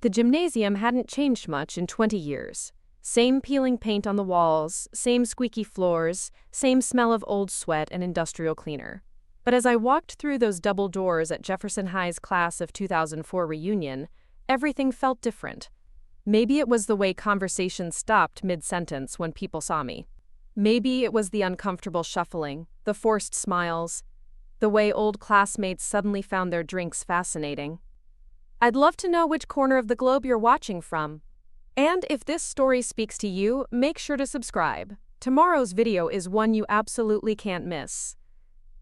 The gymnasium hadn't changed much in 20 years. Same peeling paint on the walls, same squeaky floors, same smell of old sweat and industrial cleaner. But as I walked through those double doors at Jefferson High's class of 2004 reunion, everything felt different. Maybe it was the way conversations stopped mid-sentence when people saw me. Maybe it was the uncomfortable shuffling, the forced smiles, the way old classmates suddenly found their drinks fascinating. I'd love to know which corner of the globe you're watching from. And if this story speaks to you, make sure to subscribe. Tomorrow's video is one you absolutely can't miss.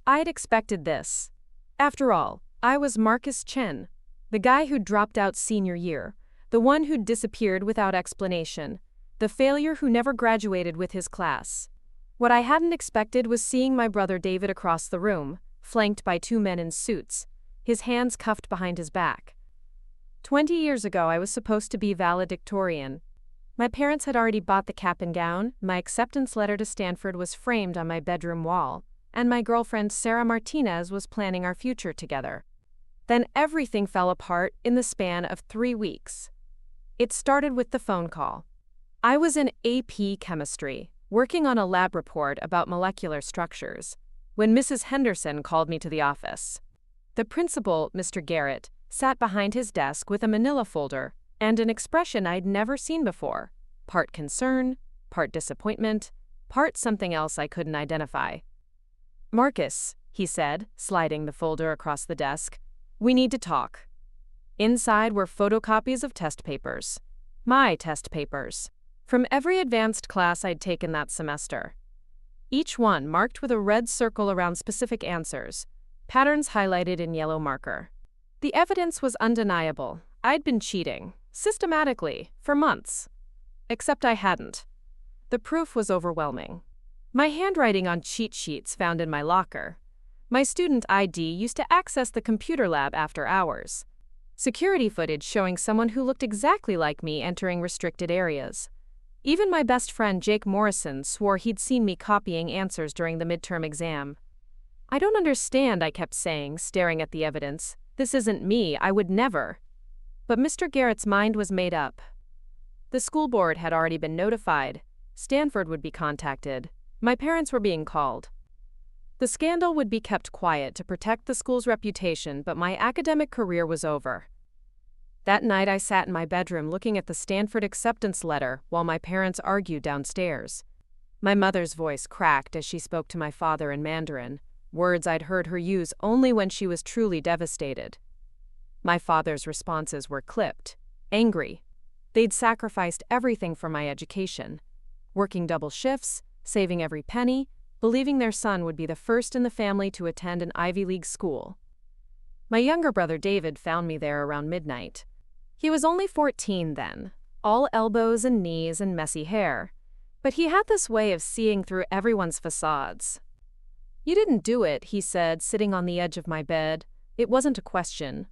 I'd expected this. After all, I was Marcus Chen, the guy who dropped out senior year, the one who'd disappeared without explanation, the failure who never graduated with his class. What I hadn't expected was seeing my brother David across the room, flanked by two men in suits, his hands cuffed behind his back. 20 years ago, I was supposed to be valedictorian. My parents had already bought the cap and gown, my acceptance letter to Stanford was framed on my bedroom wall, and my girlfriend Sarah Martinez was planning our future together. Then everything fell apart in the span of 3 weeks. It started with the phone call. I was in AP Chemistry, working on a lab report about molecular structures, when Mrs. Henderson called me to the office. The principal, Mr. Garrett, sat behind his desk with a manila folder and an expression I'd never seen before, part concern, part disappointment, part something else I couldn't identify. "Marcus," he said, sliding the folder across the desk, "we need to talk." Inside were photocopies of test papers. My test papers. From every advanced class I'd taken that semester. Each one marked with a red circle around specific answers, patterns highlighted in yellow marker. The evidence was undeniable. I'd been cheating, systematically, for months. Except I hadn't. The proof was overwhelming. My handwriting on cheat sheets found in my locker. My student ID used to access the computer lab after hours. Security footage showing someone who looked exactly like me entering restricted areas. Even my best friend Jake Morrison swore he'd seen me copying answers during the midterm exam. "I don't understand," I kept saying, staring at the evidence. "This isn't me, I would never." But Mr. Garrett's mind was made up. The school board had already been notified. Stanford would be contacted. My parents were being called. The scandal would be kept quiet to protect the school's reputation, but my academic career was over. That night I sat in my bedroom looking at the Stanford acceptance letter while my parents argued downstairs. My mother's voice cracked as she spoke to my father in Mandarin, words I'd heard her use only when she was truly devastated. My father's responses were clipped, angry. They'd sacrificed everything for my education, working double shifts, saving every penny, believing their son would be the first in the family to attend an Ivy League school. My younger brother David found me there around midnight. He was only 14 then, all elbows and knees and messy hair. But he had this way of seeing through everyone's facades. "You didn't do it," he said, sitting on the edge of my bed. It wasn't a question.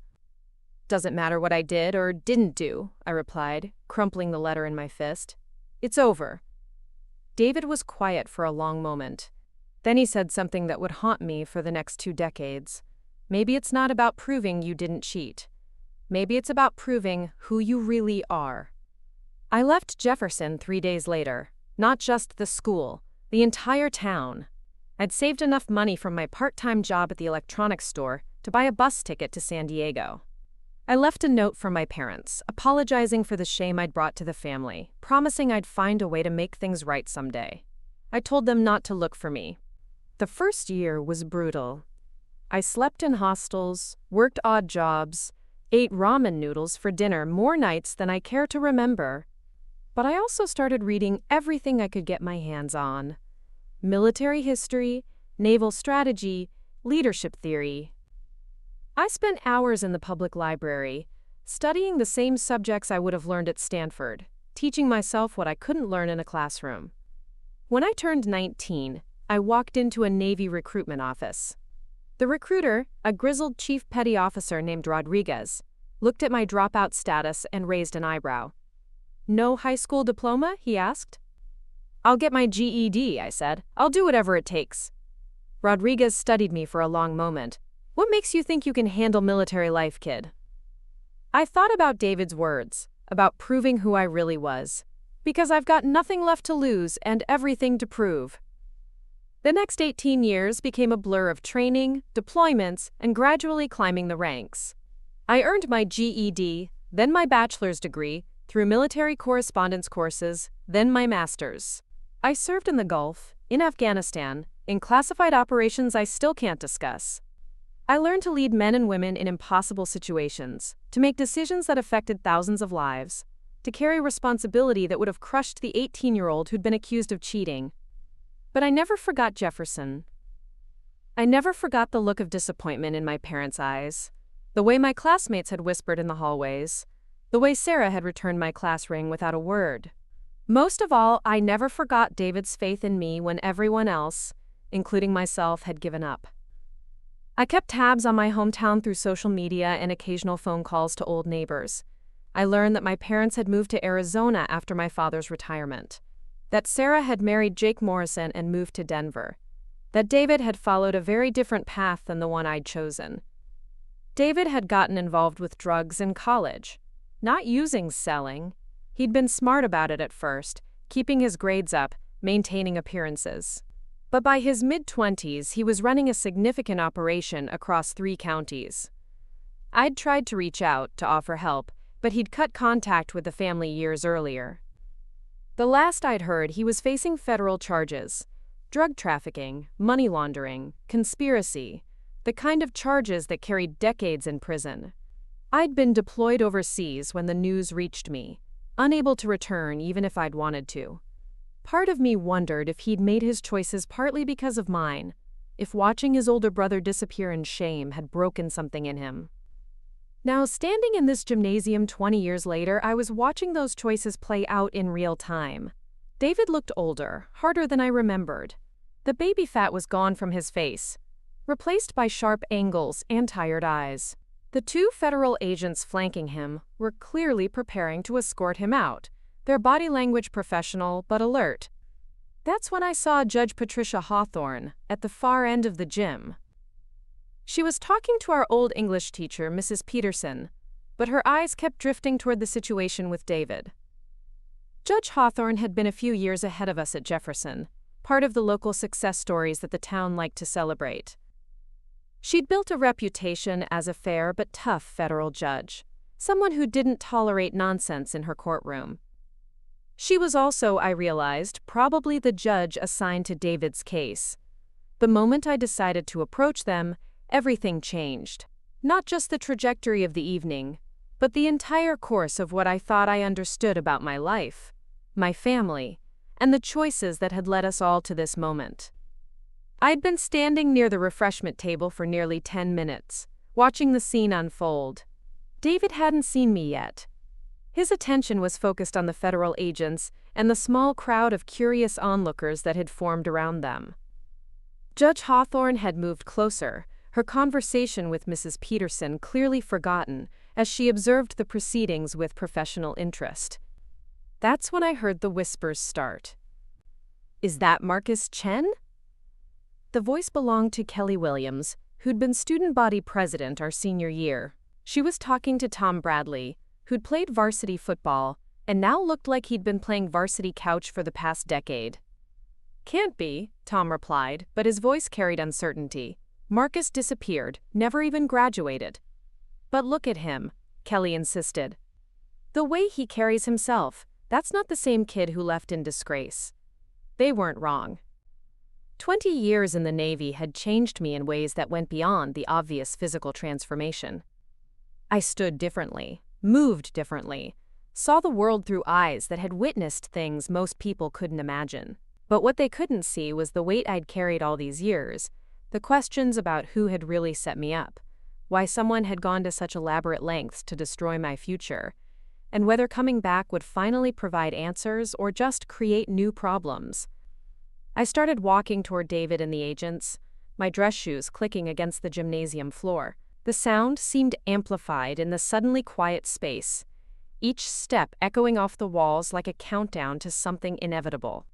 "Doesn't matter what I did or didn't do," I replied, crumpling the letter in my fist. "It's over." David was quiet for a long moment. Then he said something that would haunt me for the next 2 decades. "Maybe it's not about proving you didn't cheat. Maybe it's about proving who you really are." I left Jefferson 3 days later. Not just the school, the entire town. I'd saved enough money from my part-time job at the electronics store to buy a bus ticket to San Diego. I left a note for my parents, apologizing for the shame I'd brought to the family, promising I'd find a way to make things right someday. I told them not to look for me. The first year was brutal. I slept in hostels, worked odd jobs, ate ramen noodles for dinner more nights than I care to remember. But I also started reading everything I could get my hands on. Military history, naval strategy, leadership theory. I spent hours in the public library, studying the same subjects I would have learned at Stanford, teaching myself what I couldn't learn in a classroom. When I turned 19, I walked into a Navy recruitment office. The recruiter, a grizzled chief petty officer named Rodriguez, looked at my dropout status and raised an eyebrow. "No high school diploma?" he asked. "I'll get my GED," I said. "I'll do whatever it takes." Rodriguez studied me for a long moment. "What makes you think you can handle military life, kid?" I thought about David's words, about proving who I really was. Because I've got nothing left to lose and everything to prove. The next 18 years became a blur of training, deployments, and gradually climbing the ranks. I earned my GED, then my bachelor's degree, through military correspondence courses, then my master's. I served in the Gulf, in Afghanistan, in classified operations I still can't discuss. I learned to lead men and women in impossible situations, to make decisions that affected thousands of lives, to carry responsibility that would have crushed the 18-year-old who'd been accused of cheating. But I never forgot Jefferson. I never forgot the look of disappointment in my parents' eyes, the way my classmates had whispered in the hallways, the way Sarah had returned my class ring without a word. Most of all, I never forgot David's faith in me when everyone else, including myself, had given up. I kept tabs on my hometown through social media and occasional phone calls to old neighbors. I learned that my parents had moved to Arizona after my father's retirement, that Sarah had married Jake Morrison and moved to Denver, that David had followed a very different path than the one I'd chosen. David had gotten involved with drugs in college, not using selling. He'd been smart about it at first, keeping his grades up, maintaining appearances. But by his mid-20s, he was running a significant operation across 3 counties. I'd tried to reach out to offer help, but he'd cut contact with the family years earlier. The last I'd heard, he was facing federal charges: drug trafficking, money laundering, conspiracy, the kind of charges that carried decades in prison. I'd been deployed overseas when the news reached me, unable to return even if I'd wanted to. Part of me wondered if he'd made his choices partly because of mine, if watching his older brother disappear in shame had broken something in him. Now, standing in this gymnasium 20 years later, I was watching those choices play out in real time. David looked older, harder than I remembered. The baby fat was gone from his face, replaced by sharp angles and tired eyes. The 2 federal agents flanking him were clearly preparing to escort him out, their body language professional but alert. That's when I saw Judge Patricia Hawthorne at the far end of the gym. She was talking to our old English teacher, Mrs. Peterson, but her eyes kept drifting toward the situation with David. Judge Hawthorne had been a few years ahead of us at Jefferson, part of the local success stories that the town liked to celebrate. She'd built a reputation as a fair but tough federal judge, someone who didn't tolerate nonsense in her courtroom. She was also, I realized, probably the judge assigned to David's case. The moment I decided to approach them, everything changed. Not just the trajectory of the evening, but the entire course of what I thought I understood about my life, my family, and the choices that had led us all to this moment. I'd been standing near the refreshment table for nearly 10 minutes, watching the scene unfold. David hadn't seen me yet. His attention was focused on the federal agents and the small crowd of curious onlookers that had formed around them. Judge Hawthorne had moved closer, her conversation with Mrs. Peterson clearly forgotten as she observed the proceedings with professional interest. That's when I heard the whispers start. "Is that Marcus Chen?" The voice belonged to Kelly Williams, who'd been student body president our senior year. She was talking to Tom Bradley, who'd played varsity football and now looked like he'd been playing varsity couch for the past decade. "Can't be," Tom replied, but his voice carried uncertainty. "Marcus disappeared, never even graduated." "But look at him," Kelly insisted. "The way he carries himself, that's not the same kid who left in disgrace." They weren't wrong. 20 years in the Navy had changed me in ways that went beyond the obvious physical transformation. I stood differently, moved differently, saw the world through eyes that had witnessed things most people couldn't imagine. But what they couldn't see was the weight I'd carried all these years, the questions about who had really set me up, why someone had gone to such elaborate lengths to destroy my future, and whether coming back would finally provide answers or just create new problems. I started walking toward David and the agents, my dress shoes clicking against the gymnasium floor. The sound seemed amplified in the suddenly quiet space, each step echoing off the walls like a countdown to something inevitable.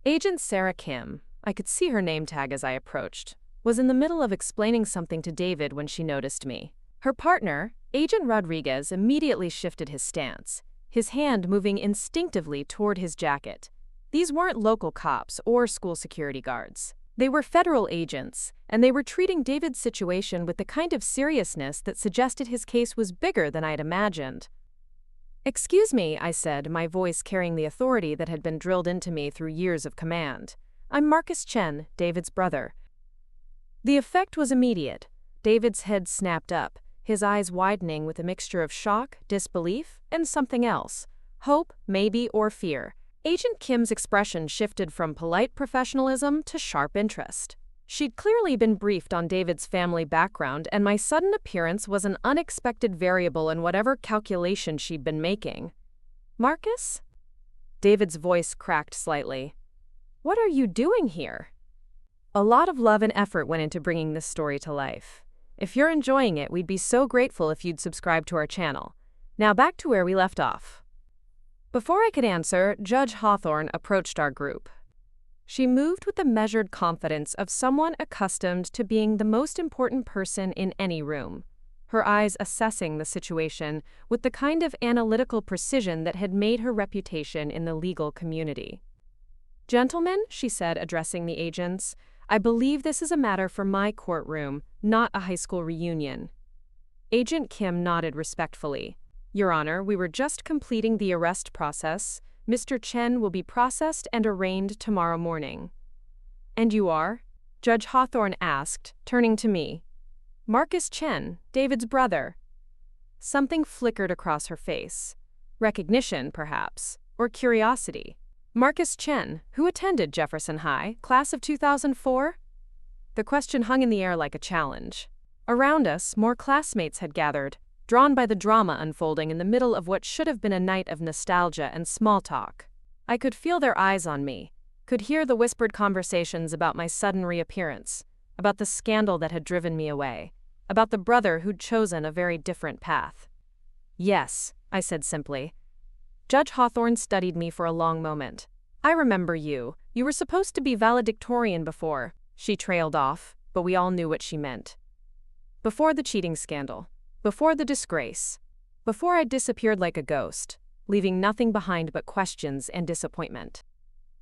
Agent Sarah Kim, I could see her name tag as I approached, was in the middle of explaining something to David when she noticed me. Her partner, Agent Rodriguez, immediately shifted his stance, his hand moving instinctively toward his jacket. These weren't local cops or school security guards. They were federal agents, and they were treating David's situation with the kind of seriousness that suggested his case was bigger than I'd imagined. "Excuse me," I said, my voice carrying the authority that had been drilled into me through years of command. "I'm Marcus Chen, David's brother." The effect was immediate. David's head snapped up, his eyes widening with a mixture of shock, disbelief, and something else. Hope, maybe, or fear. Agent Kim's expression shifted from polite professionalism to sharp interest. She'd clearly been briefed on David's family background, and my sudden appearance was an unexpected variable in whatever calculation she'd been making. "Marcus?" David's voice cracked slightly. "What are you doing here?" A lot of love and effort went into bringing this story to life. If you're enjoying it, we'd be so grateful if you'd subscribe to our channel. Now back to where we left off. Before I could answer, Judge Hawthorne approached our group. She moved with the measured confidence of someone accustomed to being the most important person in any room, her eyes assessing the situation with the kind of analytical precision that had made her reputation in the legal community. "Gentlemen," she said, addressing the agents, "I believe this is a matter for my courtroom, not a high school reunion." Agent Kim nodded respectfully. "Your Honor, we were just completing the arrest process. Mr. Chen will be processed and arraigned tomorrow morning." "And you are?" Judge Hawthorne asked, turning to me. "Marcus Chen, David's brother." Something flickered across her face. Recognition, perhaps, or curiosity. "Marcus Chen, who attended Jefferson High, class of 2004? The question hung in the air like a challenge. Around us, more classmates had gathered, drawn by the drama unfolding in the middle of what should have been a night of nostalgia and small talk. I could feel their eyes on me, could hear the whispered conversations about my sudden reappearance, about the scandal that had driven me away, about the brother who'd chosen a very different path. "Yes," I said simply. Judge Hawthorne studied me for a long moment. "I remember you. You were supposed to be valedictorian before." She trailed off, but we all knew what she meant. "Before the cheating scandal. Before the disgrace. Before I disappeared like a ghost, leaving nothing behind but questions and disappointment."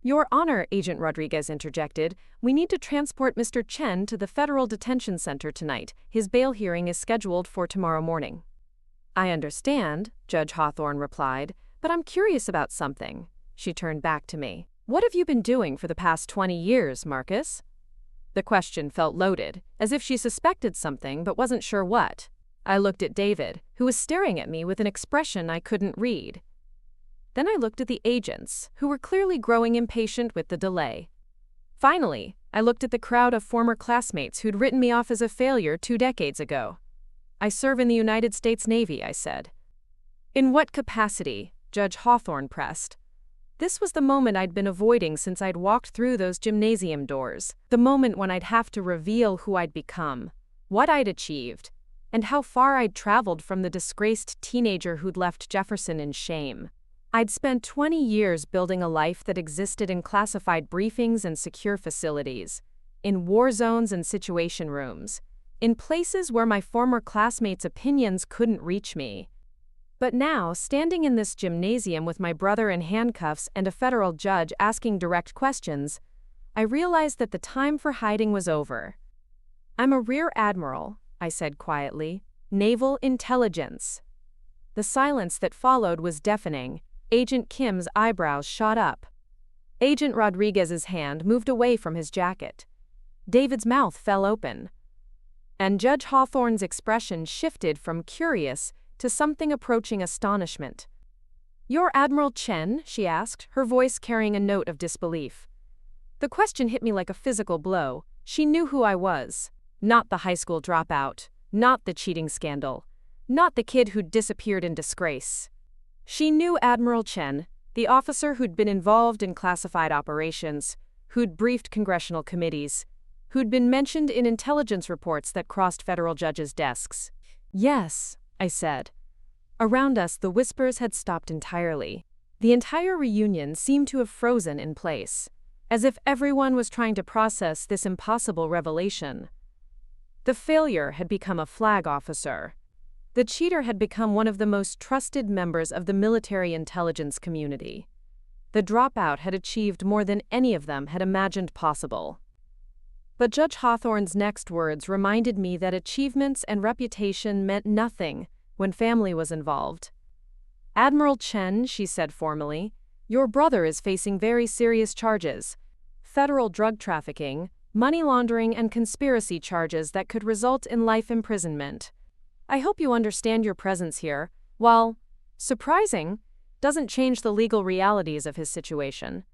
"Your Honor," Agent Rodriguez interjected, "we need to transport Mr. Chen to the Federal Detention Center tonight. His bail hearing is scheduled for tomorrow morning." "I understand," Judge Hawthorne replied, "but I'm curious about something." She turned back to me. "What have you been doing for the past 20 years, Marcus?" The question felt loaded, as if she suspected something but wasn't sure what. I looked at David, who was staring at me with an expression I couldn't read. Then I looked at the agents, who were clearly growing impatient with the delay. Finally, I looked at the crowd of former classmates who'd written me off as a failure 2 decades ago. "I serve in the United States Navy," I said. "In what capacity?" Judge Hawthorne pressed. This was the moment I'd been avoiding since I'd walked through those gymnasium doors, the moment when I'd have to reveal who I'd become, what I'd achieved, and how far I'd traveled from the disgraced teenager who'd left Jefferson in shame. I'd spent 20 years building a life that existed in classified briefings and secure facilities, in war zones and situation rooms, in places where my former classmates' opinions couldn't reach me. But now, standing in this gymnasium with my brother in handcuffs and a federal judge asking direct questions, I realized that the time for hiding was over. "I'm a Rear Admiral," I said quietly. "Naval Intelligence." The silence that followed was deafening. Agent Kim's eyebrows shot up. Agent Rodriguez's hand moved away from his jacket. David's mouth fell open. And Judge Hawthorne's expression shifted from curious to something approaching astonishment. "You're Admiral Chen?" she asked, her voice carrying a note of disbelief. The question hit me like a physical blow. She knew who I was. Not the high school dropout, not the cheating scandal, not the kid who'd disappeared in disgrace. She knew Admiral Chen, the officer who'd been involved in classified operations, who'd briefed congressional committees, who'd been mentioned in intelligence reports that crossed federal judges' desks. "Yes," I said. Around us, the whispers had stopped entirely. The entire reunion seemed to have frozen in place, as if everyone was trying to process this impossible revelation. The failure had become a flag officer. The cheater had become one of the most trusted members of the military intelligence community. The dropout had achieved more than any of them had imagined possible. But Judge Hawthorne's next words reminded me that achievements and reputation meant nothing when family was involved. "Admiral Chen," she said formally, "your brother is facing very serious charges. Federal drug trafficking, money laundering, and conspiracy charges that could result in life imprisonment. I hope you understand your presence here, while surprising, doesn't change the legal realities of his situation."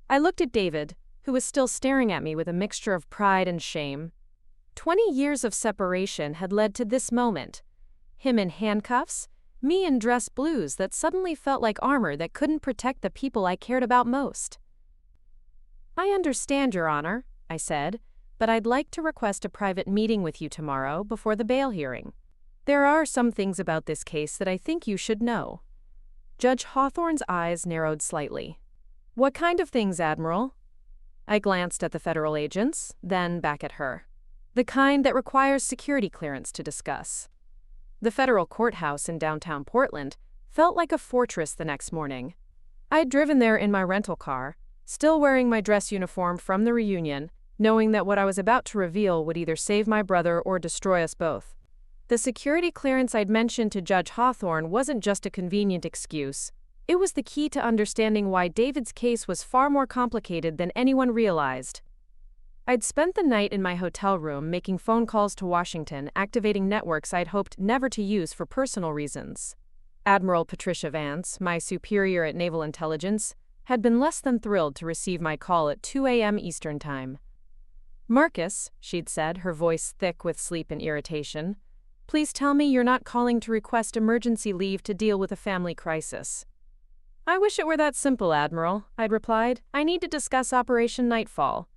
I looked at David, who was still staring at me with a mixture of pride and shame. 20 years of separation had led to this moment. Him in handcuffs, me in dress blues that suddenly felt like armor that couldn't protect the people I cared about most. "I understand, Your Honor," I said, "but I'd like to request a private meeting with you tomorrow before the bail hearing. There are some things about this case that I think you should know." Judge Hawthorne's eyes narrowed slightly. "What kind of things, Admiral?" I glanced at the federal agents, then back at her. "The kind that requires security clearance to discuss." The federal courthouse in downtown Portland felt like a fortress the next morning. I'd driven there in my rental car, still wearing my dress uniform from the reunion, knowing that what I was about to reveal would either save my brother or destroy us both. The security clearance I'd mentioned to Judge Hawthorne wasn't just a convenient excuse. It was the key to understanding why David's case was far more complicated than anyone realized. I'd spent the night in my hotel room making phone calls to Washington, activating networks I'd hoped never to use for personal reasons. Admiral Patricia Vance, my superior at Naval Intelligence, had been less than thrilled to receive my call at 2 a.m. Eastern Time. "Marcus," she'd said, her voice thick with sleep and irritation, "please tell me you're not calling to request emergency leave to deal with a family crisis." "I wish it were that simple, Admiral," I'd replied. "I need to discuss Operation Nightfall."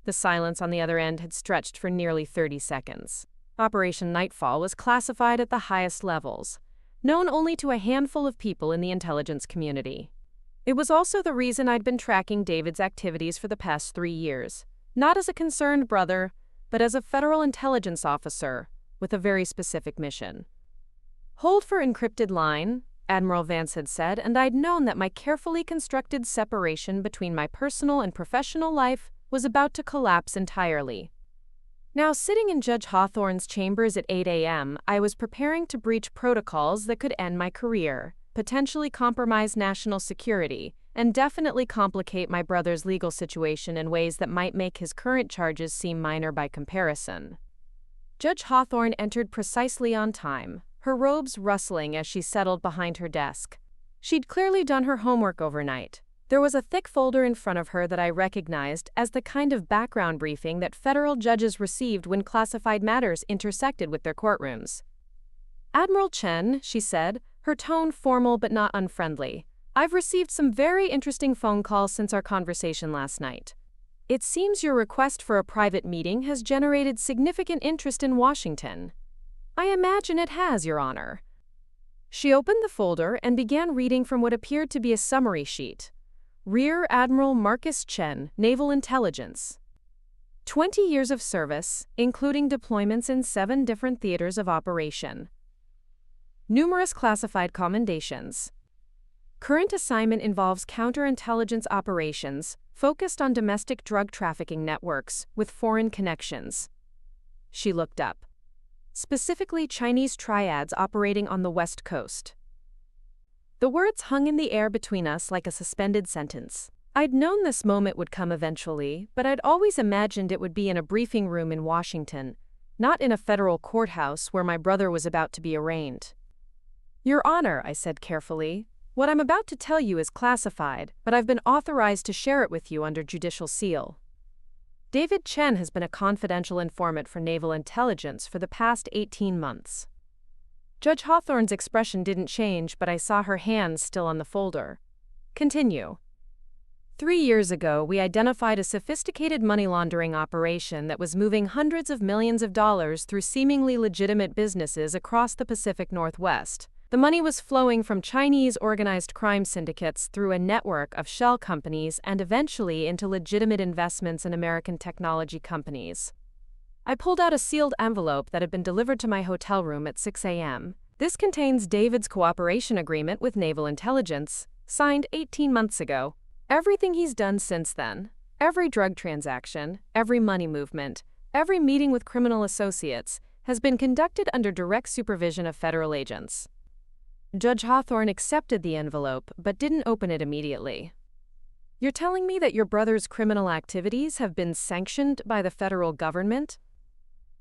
The silence on the other end had stretched for nearly 30 seconds. Operation Nightfall was classified at the highest levels, known only to a handful of people in the intelligence community. It was also the reason I'd been tracking David's activities for the past 3 years, not as a concerned brother, but as a federal intelligence officer with a very specific mission. "Hold for encrypted line," Admiral Vance had said, and I'd known that my carefully constructed separation between my personal and professional life was about to collapse entirely. Now, sitting in Judge Hawthorne's chambers at 8 a.m., I was preparing to breach protocols that could end my career, potentially compromise national security, and definitely complicate my brother's legal situation in ways that might make his current charges seem minor by comparison. Judge Hawthorne entered precisely on time, her robes rustling as she settled behind her desk. She'd clearly done her homework overnight. There was a thick folder in front of her that I recognized as the kind of background briefing that federal judges received when classified matters intersected with their courtrooms. "Admiral Chen," she said, her tone formal but not unfriendly, "I've received some very interesting phone calls since our conversation last night. It seems your request for a private meeting has generated significant interest in Washington." "I imagine it has, Your Honor." She opened the folder and began reading from what appeared to be a summary sheet. "Rear Admiral Marcus Chen, Naval Intelligence. 20 years of service, including deployments in 7 different theaters of operation. Numerous classified commendations. Current assignment involves counterintelligence operations focused on domestic drug trafficking networks with foreign connections." She looked up. "Specifically Chinese triads operating on the West Coast." The words hung in the air between us like a suspended sentence. I'd known this moment would come eventually, but I'd always imagined it would be in a briefing room in Washington, not in a federal courthouse where my brother was about to be arraigned. "Your Honor," I said carefully, "what I'm about to tell you is classified, but I've been authorized to share it with you under judicial seal. David Chen has been a confidential informant for Naval Intelligence for the past 18 months. Judge Hawthorne's expression didn't change, but I saw her hands still on the folder. Continue. 3 years ago, we identified a sophisticated money laundering operation that was moving hundreds of millions of dollars through seemingly legitimate businesses across the Pacific Northwest. The money was flowing from Chinese organized crime syndicates through a network of shell companies and eventually into legitimate investments in American technology companies. I pulled out a sealed envelope that had been delivered to my hotel room at 6 a.m. This contains David's cooperation agreement with Naval Intelligence, signed 18 months ago. Everything he's done since then, every drug transaction, every money movement, every meeting with criminal associates, has been conducted under direct supervision of federal agents. Judge Hawthorne accepted the envelope but didn't open it immediately. You're telling me that your brother's criminal activities have been sanctioned by the federal government?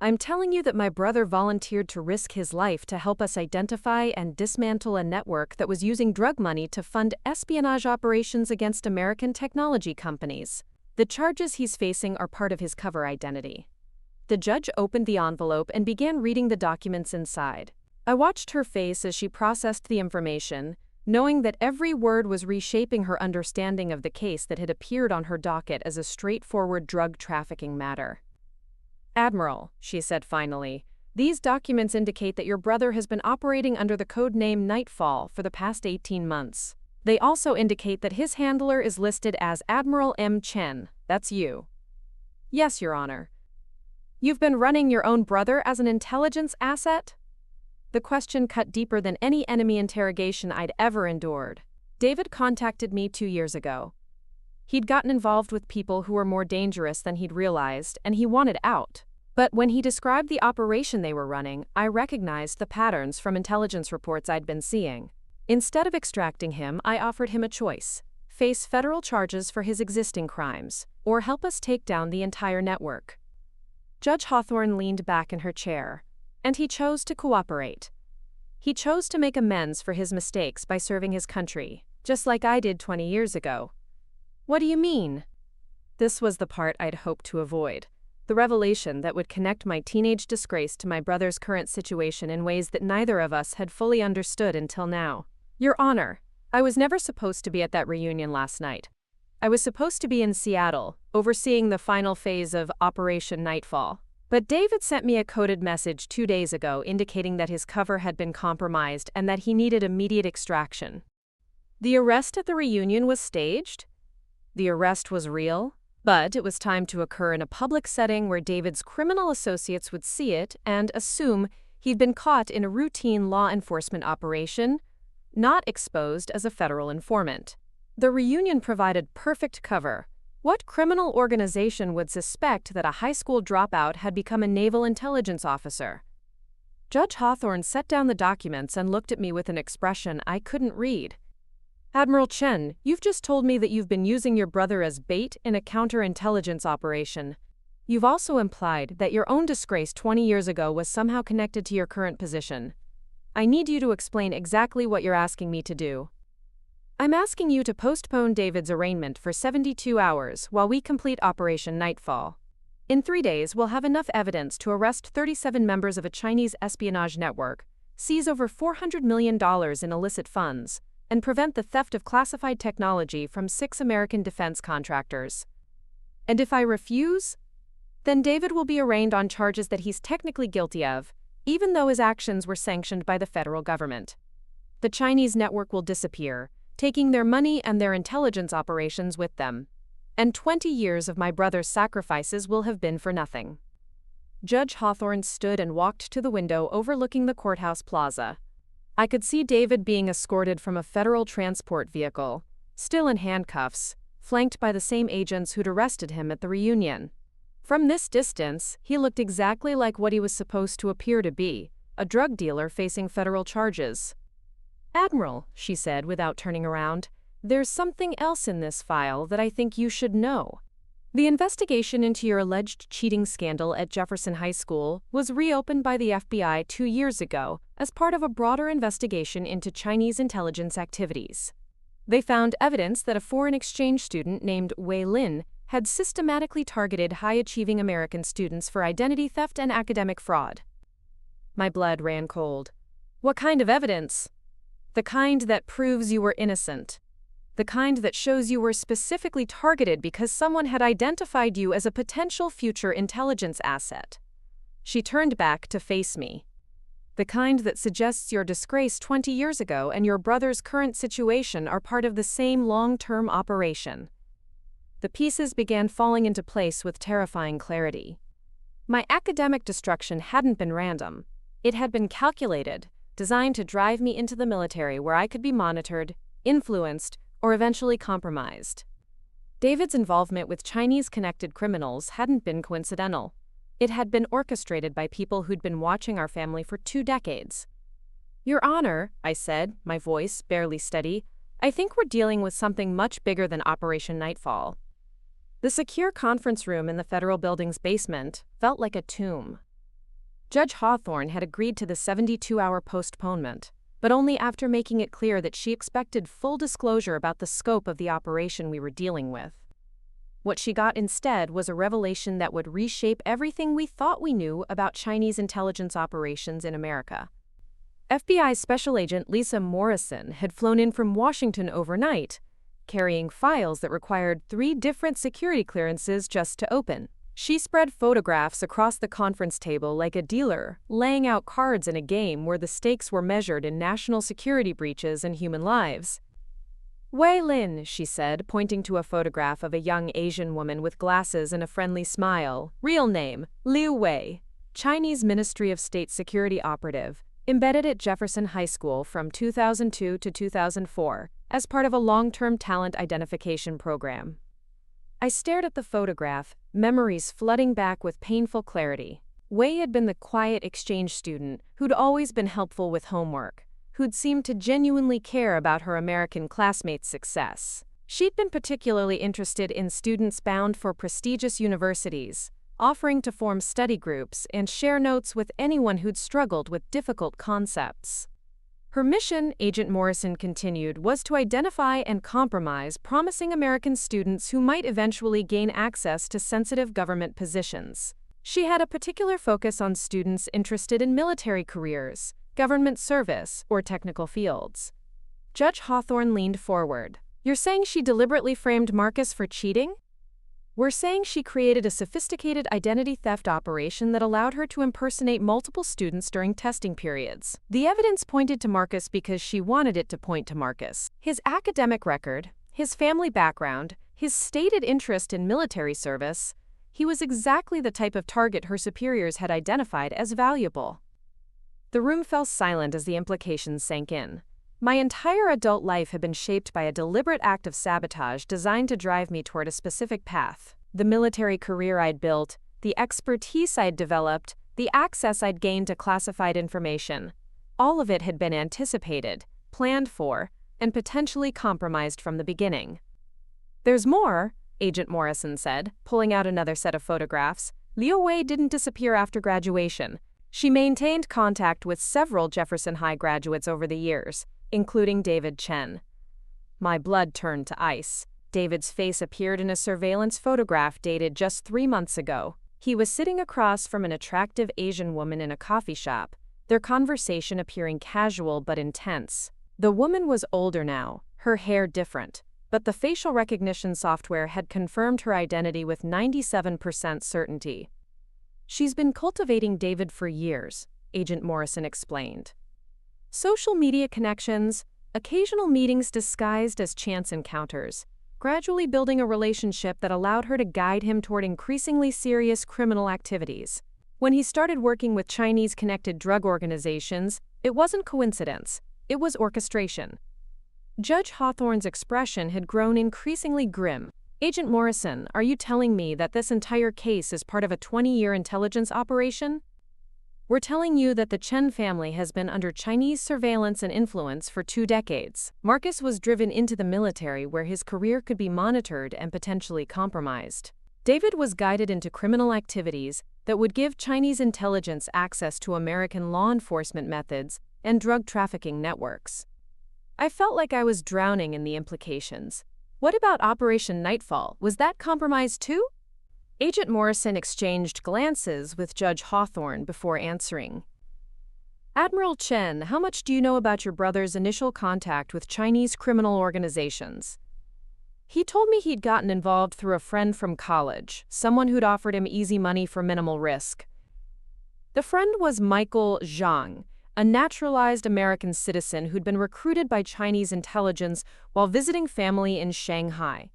I'm telling you that my brother volunteered to risk his life to help us identify and dismantle a network that was using drug money to fund espionage operations against American technology companies. The charges he's facing are part of his cover identity. The judge opened the envelope and began reading the documents inside. I watched her face as she processed the information, knowing that every word was reshaping her understanding of the case that had appeared on her docket as a straightforward drug trafficking matter. Admiral, she said finally, these documents indicate that your brother has been operating under the code name Nightfall for the past 18 months. They also indicate that his handler is listed as Admiral M. Chen. That's you. Yes, Your Honor. You've been running your own brother as an intelligence asset? The question cut deeper than any enemy interrogation I'd ever endured. David contacted me 2 years ago. He'd gotten involved with people who were more dangerous than he'd realized, and he wanted out. But when he described the operation they were running, I recognized the patterns from intelligence reports I'd been seeing. Instead of extracting him, I offered him a choice: face federal charges for his existing crimes, or help us take down the entire network. Judge Hawthorne leaned back in her chair, and he chose to cooperate. He chose to make amends for his mistakes by serving his country, just like I did 20 years ago. What do you mean? This was the part I'd hoped to avoid, the revelation that would connect my teenage disgrace to my brother's current situation in ways that neither of us had fully understood until now. Your Honor, I was never supposed to be at that reunion last night. I was supposed to be in Seattle, overseeing the final phase of Operation Nightfall. But David sent me a coded message 2 days ago indicating that his cover had been compromised and that he needed immediate extraction. The arrest at the reunion was staged? The arrest was real, but it was timed to occur in a public setting where David's criminal associates would see it and assume he'd been caught in a routine law enforcement operation, not exposed as a federal informant. The reunion provided perfect cover. What criminal organization would suspect that a high school dropout had become a naval intelligence officer? Judge Hawthorne set down the documents and looked at me with an expression I couldn't read. Admiral Chen, you've just told me that you've been using your brother as bait in a counterintelligence operation. You've also implied that your own disgrace 20 years ago was somehow connected to your current position. I need you to explain exactly what you're asking me to do. I'm asking you to postpone David's arraignment for 72 hours while we complete Operation Nightfall. In 3 days, we'll have enough evidence to arrest 37 members of a Chinese espionage network, seize over $400 million in illicit funds, and prevent the theft of classified technology from 6 American defense contractors. And if I refuse, then David will be arraigned on charges that he's technically guilty of, even though his actions were sanctioned by the federal government. The Chinese network will disappear, taking their money and their intelligence operations with them. And 20 years of my brother's sacrifices will have been for nothing. Judge Hawthorne stood and walked to the window overlooking the courthouse plaza. I could see David being escorted from a federal transport vehicle, still in handcuffs, flanked by the same agents who'd arrested him at the reunion. From this distance, he looked exactly like what he was supposed to appear to be, a drug dealer facing federal charges. Admiral, she said without turning around, there's something else in this file that I think you should know. The investigation into your alleged cheating scandal at Jefferson High School was reopened by the FBI 2 years ago as part of a broader investigation into Chinese intelligence activities. They found evidence that a foreign exchange student named Wei Lin had systematically targeted high-achieving American students for identity theft and academic fraud. My blood ran cold. What kind of evidence? The kind that proves you were innocent. The kind that shows you were specifically targeted because someone had identified you as a potential future intelligence asset. She turned back to face me. The kind that suggests your disgrace 20 years ago and your brother's current situation are part of the same long-term operation. The pieces began falling into place with terrifying clarity. My academic destruction hadn't been random. It had been calculated, designed to drive me into the military where I could be monitored, influenced, or eventually compromised. David's involvement with Chinese-connected criminals hadn't been coincidental. It had been orchestrated by people who'd been watching our family for 2 decades. "Your Honor," I said, my voice barely steady, "I think we're dealing with something much bigger than Operation Nightfall." The secure conference room in the federal building's basement felt like a tomb. Judge Hawthorne had agreed to the 72-hour postponement, but only after making it clear that she expected full disclosure about the scope of the operation we were dealing with. What she got instead was a revelation that would reshape everything we thought we knew about Chinese intelligence operations in America. FBI Special Agent Lisa Morrison had flown in from Washington overnight, carrying files that required 3 different security clearances just to open. She spread photographs across the conference table like a dealer, laying out cards in a game where the stakes were measured in national security breaches and human lives. "Wei Lin," she said, pointing to a photograph of a young Asian woman with glasses and a friendly smile. "Real name, Liu Wei, Chinese Ministry of State Security operative, embedded at Jefferson High School from 2002 to 2004 as part of a long-term talent identification program." I stared at the photograph, memories flooding back with painful clarity. Wei had been the quiet exchange student who'd always been helpful with homework, who'd seemed to genuinely care about her American classmates' success. She'd been particularly interested in students bound for prestigious universities, offering to form study groups and share notes with anyone who'd struggled with difficult concepts. Her mission, Agent Morrison continued, was to identify and compromise promising American students who might eventually gain access to sensitive government positions. She had a particular focus on students interested in military careers, government service, or technical fields. Judge Hawthorne leaned forward. "You're saying she deliberately framed Marcus for cheating?" "We're saying she created a sophisticated identity theft operation that allowed her to impersonate multiple students during testing periods. The evidence pointed to Marcus because she wanted it to point to Marcus. His academic record, his family background, his stated interest in military service, he was exactly the type of target her superiors had identified as valuable." The room fell silent as the implications sank in. My entire adult life had been shaped by a deliberate act of sabotage designed to drive me toward a specific path. The military career I'd built, the expertise I'd developed, the access I'd gained to classified information. All of it had been anticipated, planned for, and potentially compromised from the beginning. "There's more," Agent Morrison said, pulling out another set of photographs. "Liu Wei didn't disappear after graduation. She maintained contact with several Jefferson High graduates over the years, including David Chen." My blood turned to ice. David's face appeared in a surveillance photograph dated just 3 months ago. He was sitting across from an attractive Asian woman in a coffee shop, their conversation appearing casual but intense. The woman was older now, her hair different, but the facial recognition software had confirmed her identity with 97% certainty. "She's been cultivating David for years," Agent Morrison explained. "Social media connections, occasional meetings disguised as chance encounters, gradually building a relationship that allowed her to guide him toward increasingly serious criminal activities. When he started working with Chinese-connected drug organizations, it wasn't coincidence, it was orchestration." Judge Hawthorne's expression had grown increasingly grim. "Agent Morrison, are you telling me that this entire case is part of a 20-year intelligence operation?" "We're telling you that the Chen family has been under Chinese surveillance and influence for 2 decades. Marcus was driven into the military where his career could be monitored and potentially compromised. David was guided into criminal activities that would give Chinese intelligence access to American law enforcement methods and drug trafficking networks." I felt like I was drowning in the implications. "What about Operation Nightfall? Was that compromised too?" Agent Morrison exchanged glances with Judge Hawthorne before answering. "Admiral Chen, how much do you know about your brother's initial contact with Chinese criminal organizations?" "He told me he'd gotten involved through a friend from college, someone who'd offered him easy money for minimal risk. The friend was Michael Zhang, a naturalized American citizen who'd been recruited by Chinese intelligence while visiting family in Shanghai.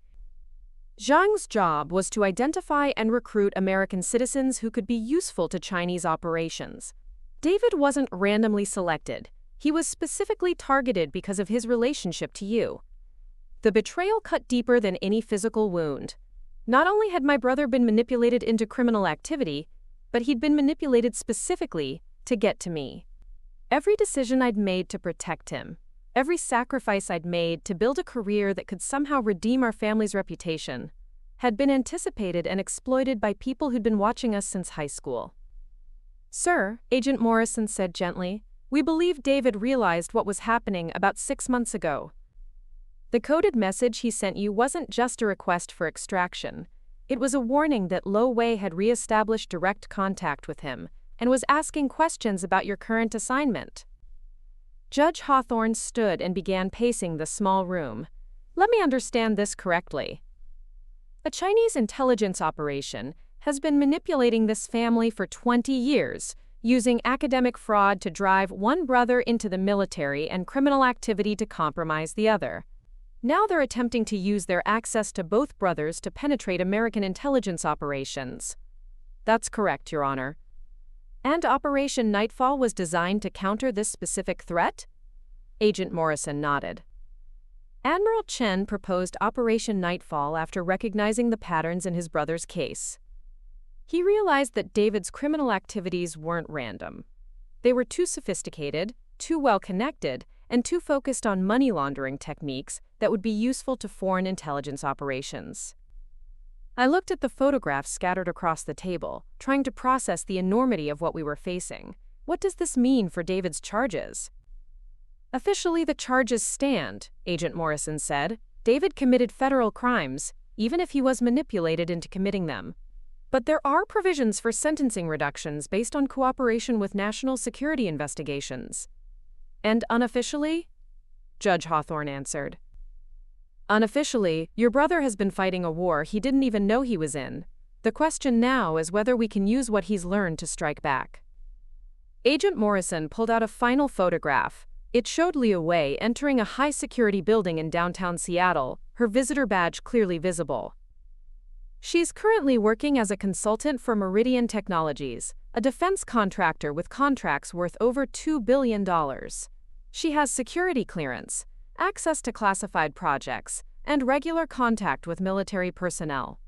Zhang's job was to identify and recruit American citizens who could be useful to Chinese operations. David wasn't randomly selected. He was specifically targeted because of his relationship to you. The betrayal cut deeper than any physical wound. Not only had my brother been manipulated into criminal activity, but he'd been manipulated specifically to get to me. Every decision I'd made to protect him, every sacrifice I'd made to build a career that could somehow redeem our family's reputation, had been anticipated and exploited by people who'd been watching us since high school. "Sir," Agent Morrison said gently, "we believe David realized what was happening about 6 months ago. The coded message he sent you wasn't just a request for extraction. It was a warning that Lo Wei had re-established direct contact with him and was asking questions about your current assignment." Judge Hawthorne stood and began pacing the small room. "Let me understand this correctly. A Chinese intelligence operation has been manipulating this family for 20 years, using academic fraud to drive one brother into the military and criminal activity to compromise the other. Now they're attempting to use their access to both brothers to penetrate American intelligence operations." "That's correct, Your Honor." "And Operation Nightfall was designed to counter this specific threat?" Agent Morrison nodded. Admiral Chen proposed Operation Nightfall after recognizing the patterns in his brother's case. He realized that David's criminal activities weren't random. They were too sophisticated, too well-connected, and too focused on money laundering techniques that would be useful to foreign intelligence operations. I looked at the photographs scattered across the table, trying to process the enormity of what we were facing. What does this mean for David's charges? "Officially, the charges stand," Agent Morrison said. "David committed federal crimes, even if he was manipulated into committing them. But there are provisions for sentencing reductions based on cooperation with national security investigations." "And unofficially?" Judge Hawthorne answered. "Unofficially, your brother has been fighting a war he didn't even know he was in. The question now is whether we can use what he's learned to strike back." Agent Morrison pulled out a final photograph. It showed Liu Wei entering a high-security building in downtown Seattle, her visitor badge clearly visible. "She's currently working as a consultant for Meridian Technologies, a defense contractor with contracts worth over $2 billion. She has security clearance, access to classified projects, and regular contact with military personnel."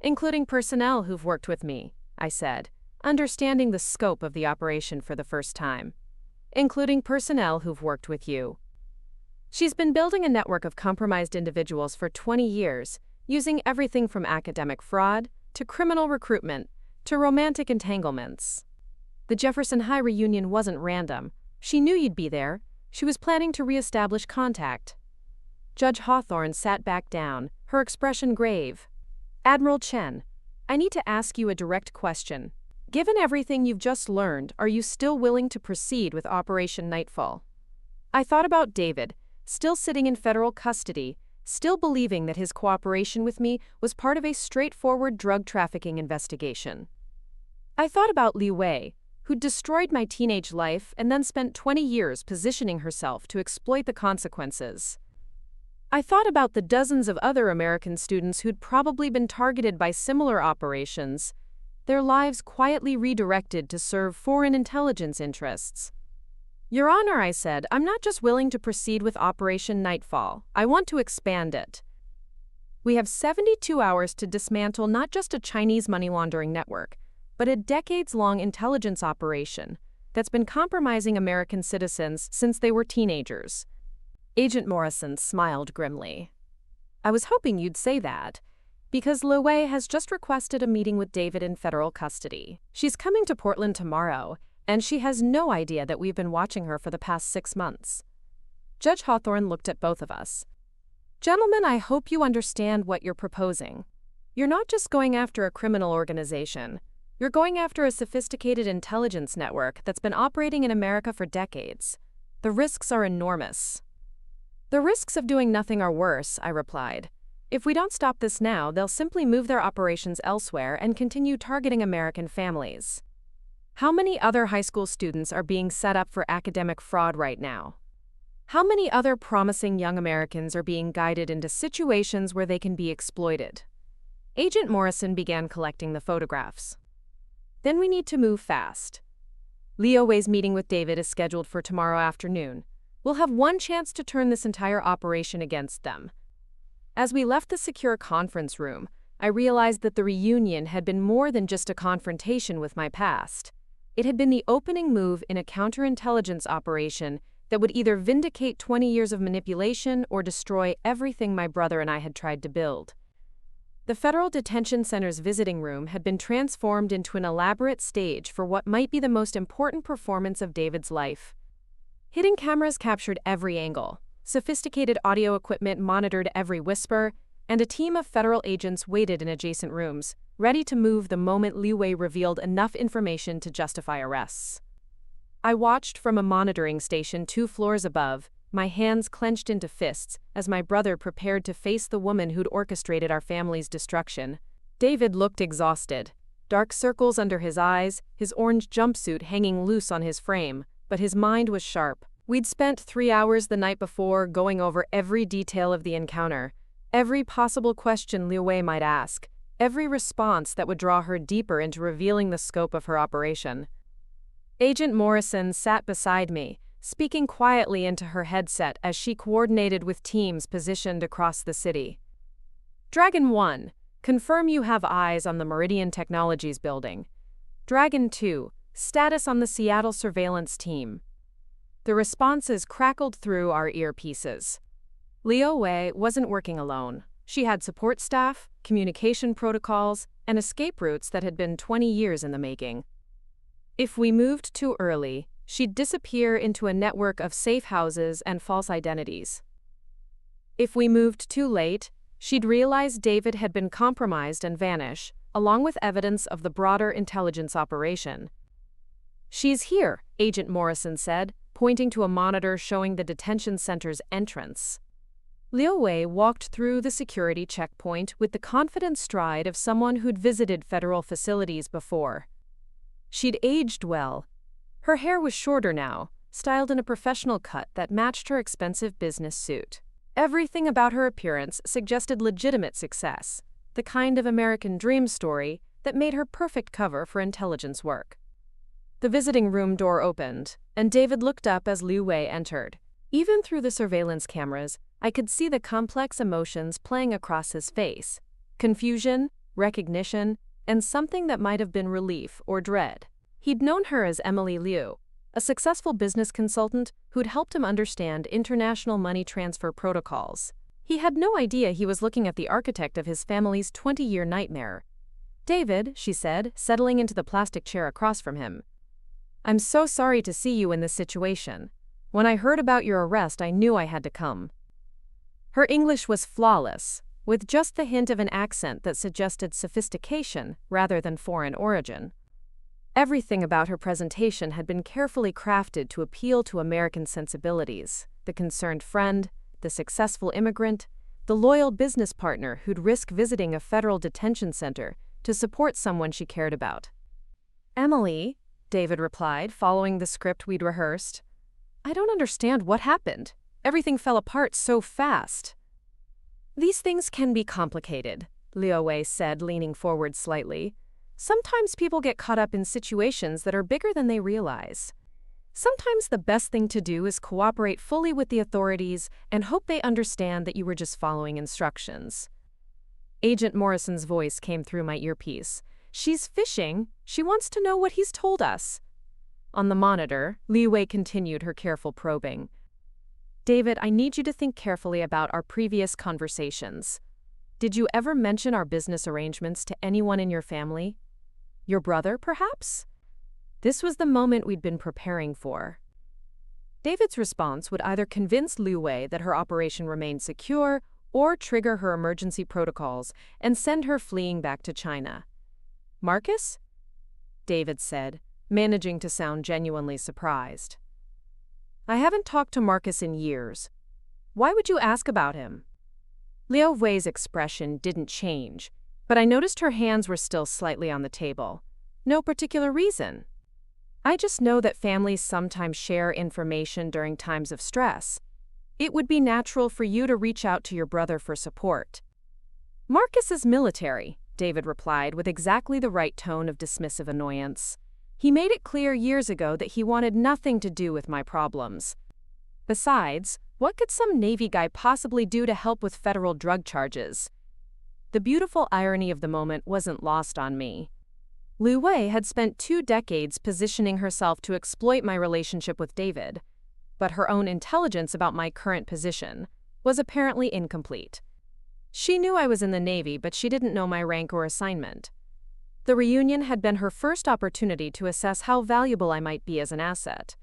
"Including personnel who've worked with me," I said, understanding the scope of the operation for the first time. "Including personnel who've worked with you." "She's been building a network of compromised individuals for 20 years, using everything from academic fraud to criminal recruitment to romantic entanglements. The Jefferson High reunion wasn't random. She knew you'd be there. She was planning to re-establish contact." Judge Hawthorne sat back down, her expression grave. "Admiral Chen, I need to ask you a direct question. Given everything you've just learned, are you still willing to proceed with Operation Nightfall?" I thought about David, still sitting in federal custody, still believing that his cooperation with me was part of a straightforward drug trafficking investigation. I thought about Liu Wei, who'd destroyed my teenage life and then spent 20 years positioning herself to exploit the consequences. I thought about the dozens of other American students who'd probably been targeted by similar operations, their lives quietly redirected to serve foreign intelligence interests. "Your Honor," I said, "I'm not just willing to proceed with Operation Nightfall. I want to expand it. We have 72 hours to dismantle not just a Chinese money laundering network, but a decades-long intelligence operation that's been compromising American citizens since they were teenagers." Agent Morrison smiled grimly. "I was hoping you'd say that, because Liu Wei has just requested a meeting with David in federal custody. She's coming to Portland tomorrow, and she has no idea that we've been watching her for the past 6 months." Judge Hawthorne looked at both of us. "Gentlemen, I hope you understand what you're proposing. You're not just going after a criminal organization. You're going after a sophisticated intelligence network that's been operating in America for decades. The risks are enormous." "The risks of doing nothing are worse," I replied. "If we don't stop this now, they'll simply move their operations elsewhere and continue targeting American families. How many other high school students are being set up for academic fraud right now?" How many other promising young Americans are being guided into situations where they can be exploited? Agent Morrison began collecting the photographs. Then we need to move fast. Liu Wei's meeting with David is scheduled for tomorrow afternoon. We'll have one chance to turn this entire operation against them. As we left the secure conference room, I realized that the reunion had been more than just a confrontation with my past. It had been the opening move in a counterintelligence operation that would either vindicate 20 years of manipulation or destroy everything my brother and I had tried to build. The Federal Detention Center's visiting room had been transformed into an elaborate stage for what might be the most important performance of David's life. Hidden cameras captured every angle, sophisticated audio equipment monitored every whisper, and a team of federal agents waited in adjacent rooms, ready to move the moment Liu Wei revealed enough information to justify arrests. I watched from a monitoring station 2 floors above, my hands clenched into fists as my brother prepared to face the woman who'd orchestrated our family's destruction. David looked exhausted, dark circles under his eyes, his orange jumpsuit hanging loose on his frame, but his mind was sharp. We'd spent 3 hours the night before going over every detail of the encounter, every possible question Liu Wei might ask, every response that would draw her deeper into revealing the scope of her operation. Agent Morrison sat beside me, speaking quietly into her headset as she coordinated with teams positioned across the city. Dragon 1, confirm you have eyes on the Meridian Technologies building. Dragon 2, status on the Seattle surveillance team. The responses crackled through our earpieces. Liu Wei wasn't working alone. She had support staff, communication protocols, and escape routes that had been 20 years in the making. If we moved too early, she'd disappear into a network of safe houses and false identities. If we moved too late, she'd realize David had been compromised and vanish, along with evidence of the broader intelligence operation. She's here, Agent Morrison said, pointing to a monitor showing the detention center's entrance. Liu Wei walked through the security checkpoint with the confident stride of someone who'd visited federal facilities before. She'd aged well. Her hair was shorter now, styled in a professional cut that matched her expensive business suit. Everything about her appearance suggested legitimate success, the kind of American dream story that made her perfect cover for intelligence work. The visiting room door opened, and David looked up as Liu Wei entered. Even through the surveillance cameras, I could see the complex emotions playing across his face: confusion, recognition, and something that might have been relief or dread. He'd known her as Emily Liu, a successful business consultant who'd helped him understand international money transfer protocols. He had no idea he was looking at the architect of his family's 20-year nightmare. "David," she said, settling into the plastic chair across from him. "I'm so sorry to see you in this situation. When I heard about your arrest, I knew I had to come." Her English was flawless, with just the hint of an accent that suggested sophistication rather than foreign origin. Everything about her presentation had been carefully crafted to appeal to American sensibilities: the concerned friend, the successful immigrant, the loyal business partner who'd risk visiting a federal detention center to support someone she cared about. "Emily," David replied, following the script we'd rehearsed. "I don't understand what happened. Everything fell apart so fast." "These things can be complicated," Liu Wei said, leaning forward slightly. "Sometimes people get caught up in situations that are bigger than they realize. Sometimes the best thing to do is cooperate fully with the authorities and hope they understand that you were just following instructions." Agent Morrison's voice came through my earpiece. "She's fishing. She wants to know what he's told us." On the monitor, Liu Wei continued her careful probing. "David, I need you to think carefully about our previous conversations. Did you ever mention our business arrangements to anyone in your family? Your brother, perhaps?" This was the moment we'd been preparing for. David's response would either convince Liu Wei that her operation remained secure or trigger her emergency protocols and send her fleeing back to China. "Marcus?" David said, managing to sound genuinely surprised. "I haven't talked to Marcus in years. Why would you ask about him?" Liu Wei's expression didn't change, but I noticed her hands were still slightly on the table. "No particular reason. I just know that families sometimes share information during times of stress, It would be natural for you to reach out to your brother for support. Marcus is military, David replied with exactly the right tone of dismissive annoyance. He made it clear years ago that he wanted nothing to do with my problems. Besides, what could some Navy guy possibly do to help with federal drug charges? The beautiful irony of the moment wasn't lost on me. Liu Wei had spent 2 decades positioning herself to exploit my relationship with David, but her own intelligence about my current position was apparently incomplete. She knew I was in the Navy, but she didn't know my rank or assignment. The reunion had been her first opportunity to assess how valuable I might be as an asset.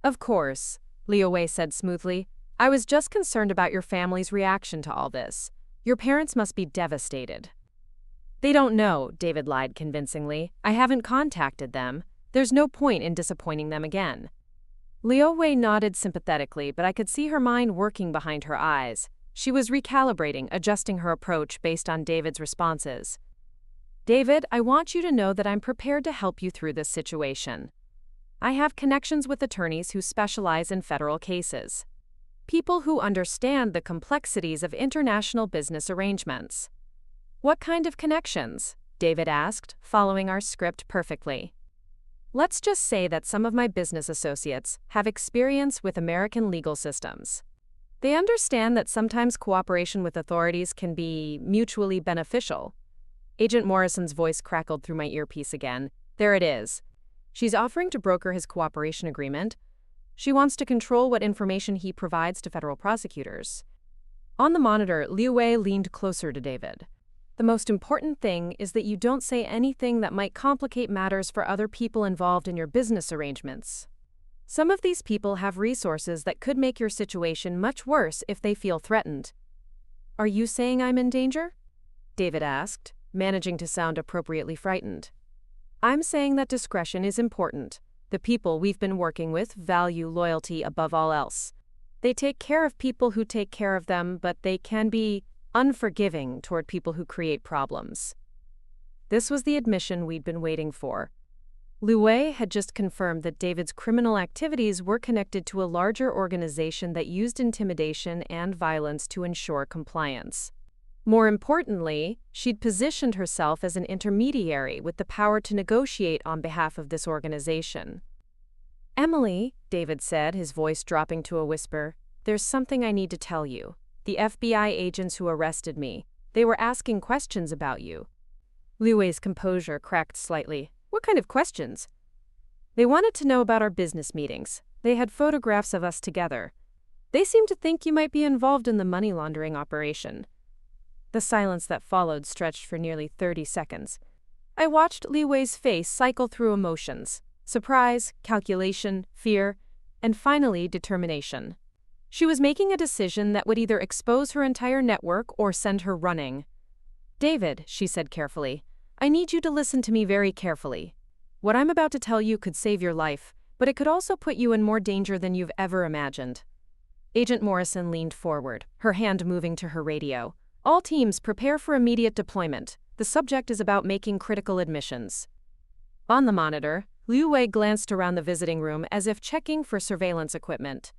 Of course, Liu Wei said smoothly, I was just concerned about your family's reaction to all this. Your parents must be devastated. They don't know, David lied convincingly. I haven't contacted them. There's no point in disappointing them again. Liu Wei nodded sympathetically, but I could see her mind working behind her eyes. She was recalibrating, adjusting her approach based on David's responses. David, I want you to know that I'm prepared to help you through this situation. I have connections with attorneys who specialize in federal cases. People who understand the complexities of international business arrangements. What kind of connections? David asked, following our script perfectly. Let's just say that some of my business associates have experience with American legal systems. They understand that sometimes cooperation with authorities can be mutually beneficial. Agent Morrison's voice crackled through my earpiece again. There it is. She's offering to broker his cooperation agreement. She wants to control what information he provides to federal prosecutors. On the monitor, Liu Wei leaned closer to David. The most important thing is that you don't say anything that might complicate matters for other people involved in your business arrangements. Some of these people have resources that could make your situation much worse if they feel threatened. Are you saying I'm in danger? David asked, managing to sound appropriately frightened. I'm saying that discretion is important. The people we've been working with value loyalty above all else. They take care of people who take care of them, but they can be unforgiving toward people who create problems. This was the admission we'd been waiting for. Liu Wei had just confirmed that David's criminal activities were connected to a larger organization that used intimidation and violence to ensure compliance. More importantly, she'd positioned herself as an intermediary with the power to negotiate on behalf of this organization. Emily, David said, his voice dropping to a whisper, there's something I need to tell you. The FBI agents who arrested me, they were asking questions about you. Liu Wei's composure cracked slightly. What kind of questions? They wanted to know about our business meetings. They had photographs of us together. They seemed to think you might be involved in the money laundering operation. The silence that followed stretched for nearly 30 seconds. I watched Liu Wei's face cycle through emotions: surprise, calculation, fear, and finally determination. She was making a decision that would either expose her entire network or send her running. David, she said carefully, I need you to listen to me very carefully. What I'm about to tell you could save your life, but it could also put you in more danger than you've ever imagined. Agent Morrison leaned forward, her hand moving to her radio. All teams prepare for immediate deployment. The subject is about making critical admissions. On the monitor, Liu Wei glanced around the visiting room as if checking for surveillance equipment.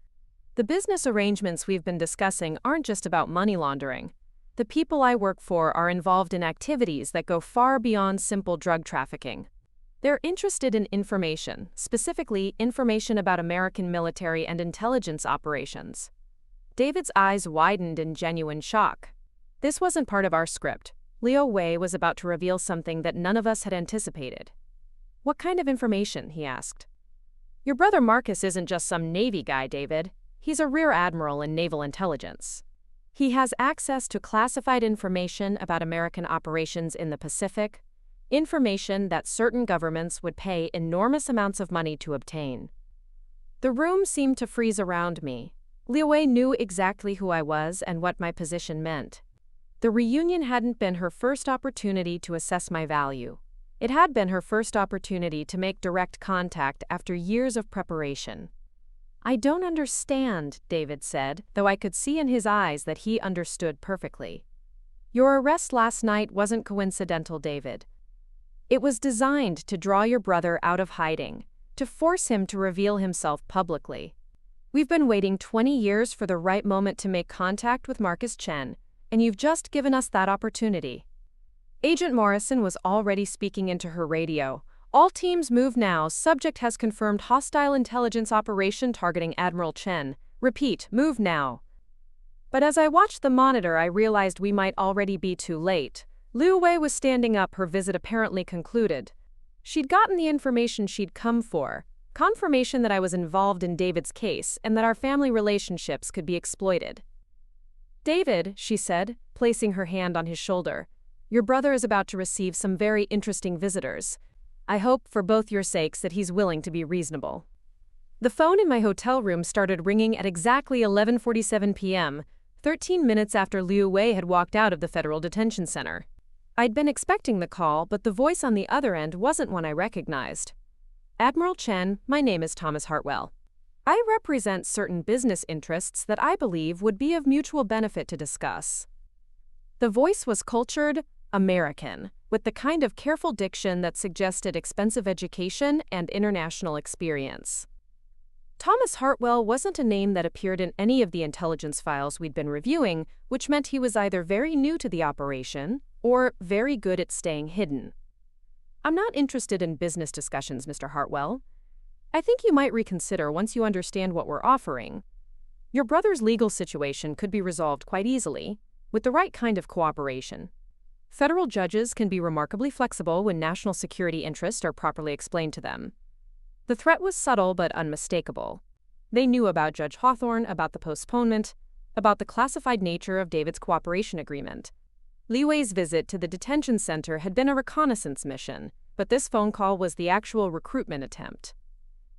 The business arrangements we've been discussing aren't just about money laundering. The people I work for are involved in activities that go far beyond simple drug trafficking. They're interested in information, specifically information about American military and intelligence operations. David's eyes widened in genuine shock. This wasn't part of our script. Liu Wei was about to reveal something that none of us had anticipated. What kind of information? He asked. Your brother Marcus isn't just some Navy guy, David. He's a rear admiral in naval intelligence. He has access to classified information about American operations in the Pacific, information that certain governments would pay enormous amounts of money to obtain. The room seemed to freeze around me. Liu Wei knew exactly who I was and what my position meant. The reunion hadn't been her first opportunity to assess my value. It had been her first opportunity to make direct contact after years of preparation. I don't understand, David said, though I could see in his eyes that he understood perfectly. Your arrest last night wasn't coincidental, David. It was designed to draw your brother out of hiding, to force him to reveal himself publicly. We've been waiting 20 years for the right moment to make contact with Marcus Chen, and you've just given us that opportunity." Agent Morrison was already speaking into her radio. "All teams move now. Subject has confirmed hostile intelligence operation targeting Admiral Chen. Repeat, move now." But as I watched the monitor, I realized we might already be too late. Liu Wei was standing up, her visit apparently concluded. She'd gotten the information she'd come for, confirmation that I was involved in David's case and that our family relationships could be exploited. "David," she said, placing her hand on his shoulder, "your brother is about to receive some very interesting visitors. I hope, for both your sakes, that he's willing to be reasonable." The phone in my hotel room started ringing at exactly 11:47 p.m., 13 minutes after Liu Wei had walked out of the Federal Detention Center. I'd been expecting the call, but the voice on the other end wasn't one I recognized. "Admiral Chen, my name is Thomas Hartwell. I represent certain business interests that I believe would be of mutual benefit to discuss." The voice was cultured, American, with the kind of careful diction that suggested expensive education and international experience. Thomas Hartwell wasn't a name that appeared in any of the intelligence files we'd been reviewing, which meant he was either very new to the operation or very good at staying hidden. "I'm not interested in business discussions, Mr. Hartwell. I think you might reconsider once you understand what we're offering. Your brother's legal situation could be resolved quite easily, with the right kind of cooperation. Federal judges can be remarkably flexible when national security interests are properly explained to them." The threat was subtle but unmistakable. They knew about Judge Hawthorne, about the postponement, about the classified nature of David's cooperation agreement. Liu Wei's visit to the detention center had been a reconnaissance mission, but this phone call was the actual recruitment attempt.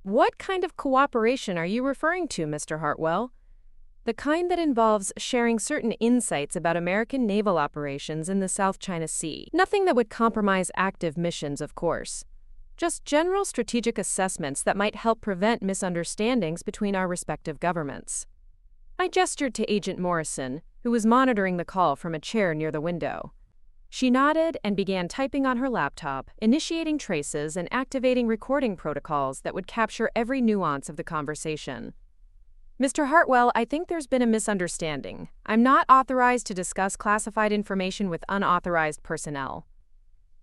"What kind of cooperation are you referring to, Mr. Hartwell?" "The kind that involves sharing certain insights about American naval operations in the South China Sea. Nothing that would compromise active missions, of course. Just general strategic assessments that might help prevent misunderstandings between our respective governments." I gestured to Agent Morrison, who was monitoring the call from a chair near the window. She nodded and began typing on her laptop, initiating traces and activating recording protocols that would capture every nuance of the conversation. "Mr. Hartwell, I think there's been a misunderstanding. I'm not authorized to discuss classified information with unauthorized personnel."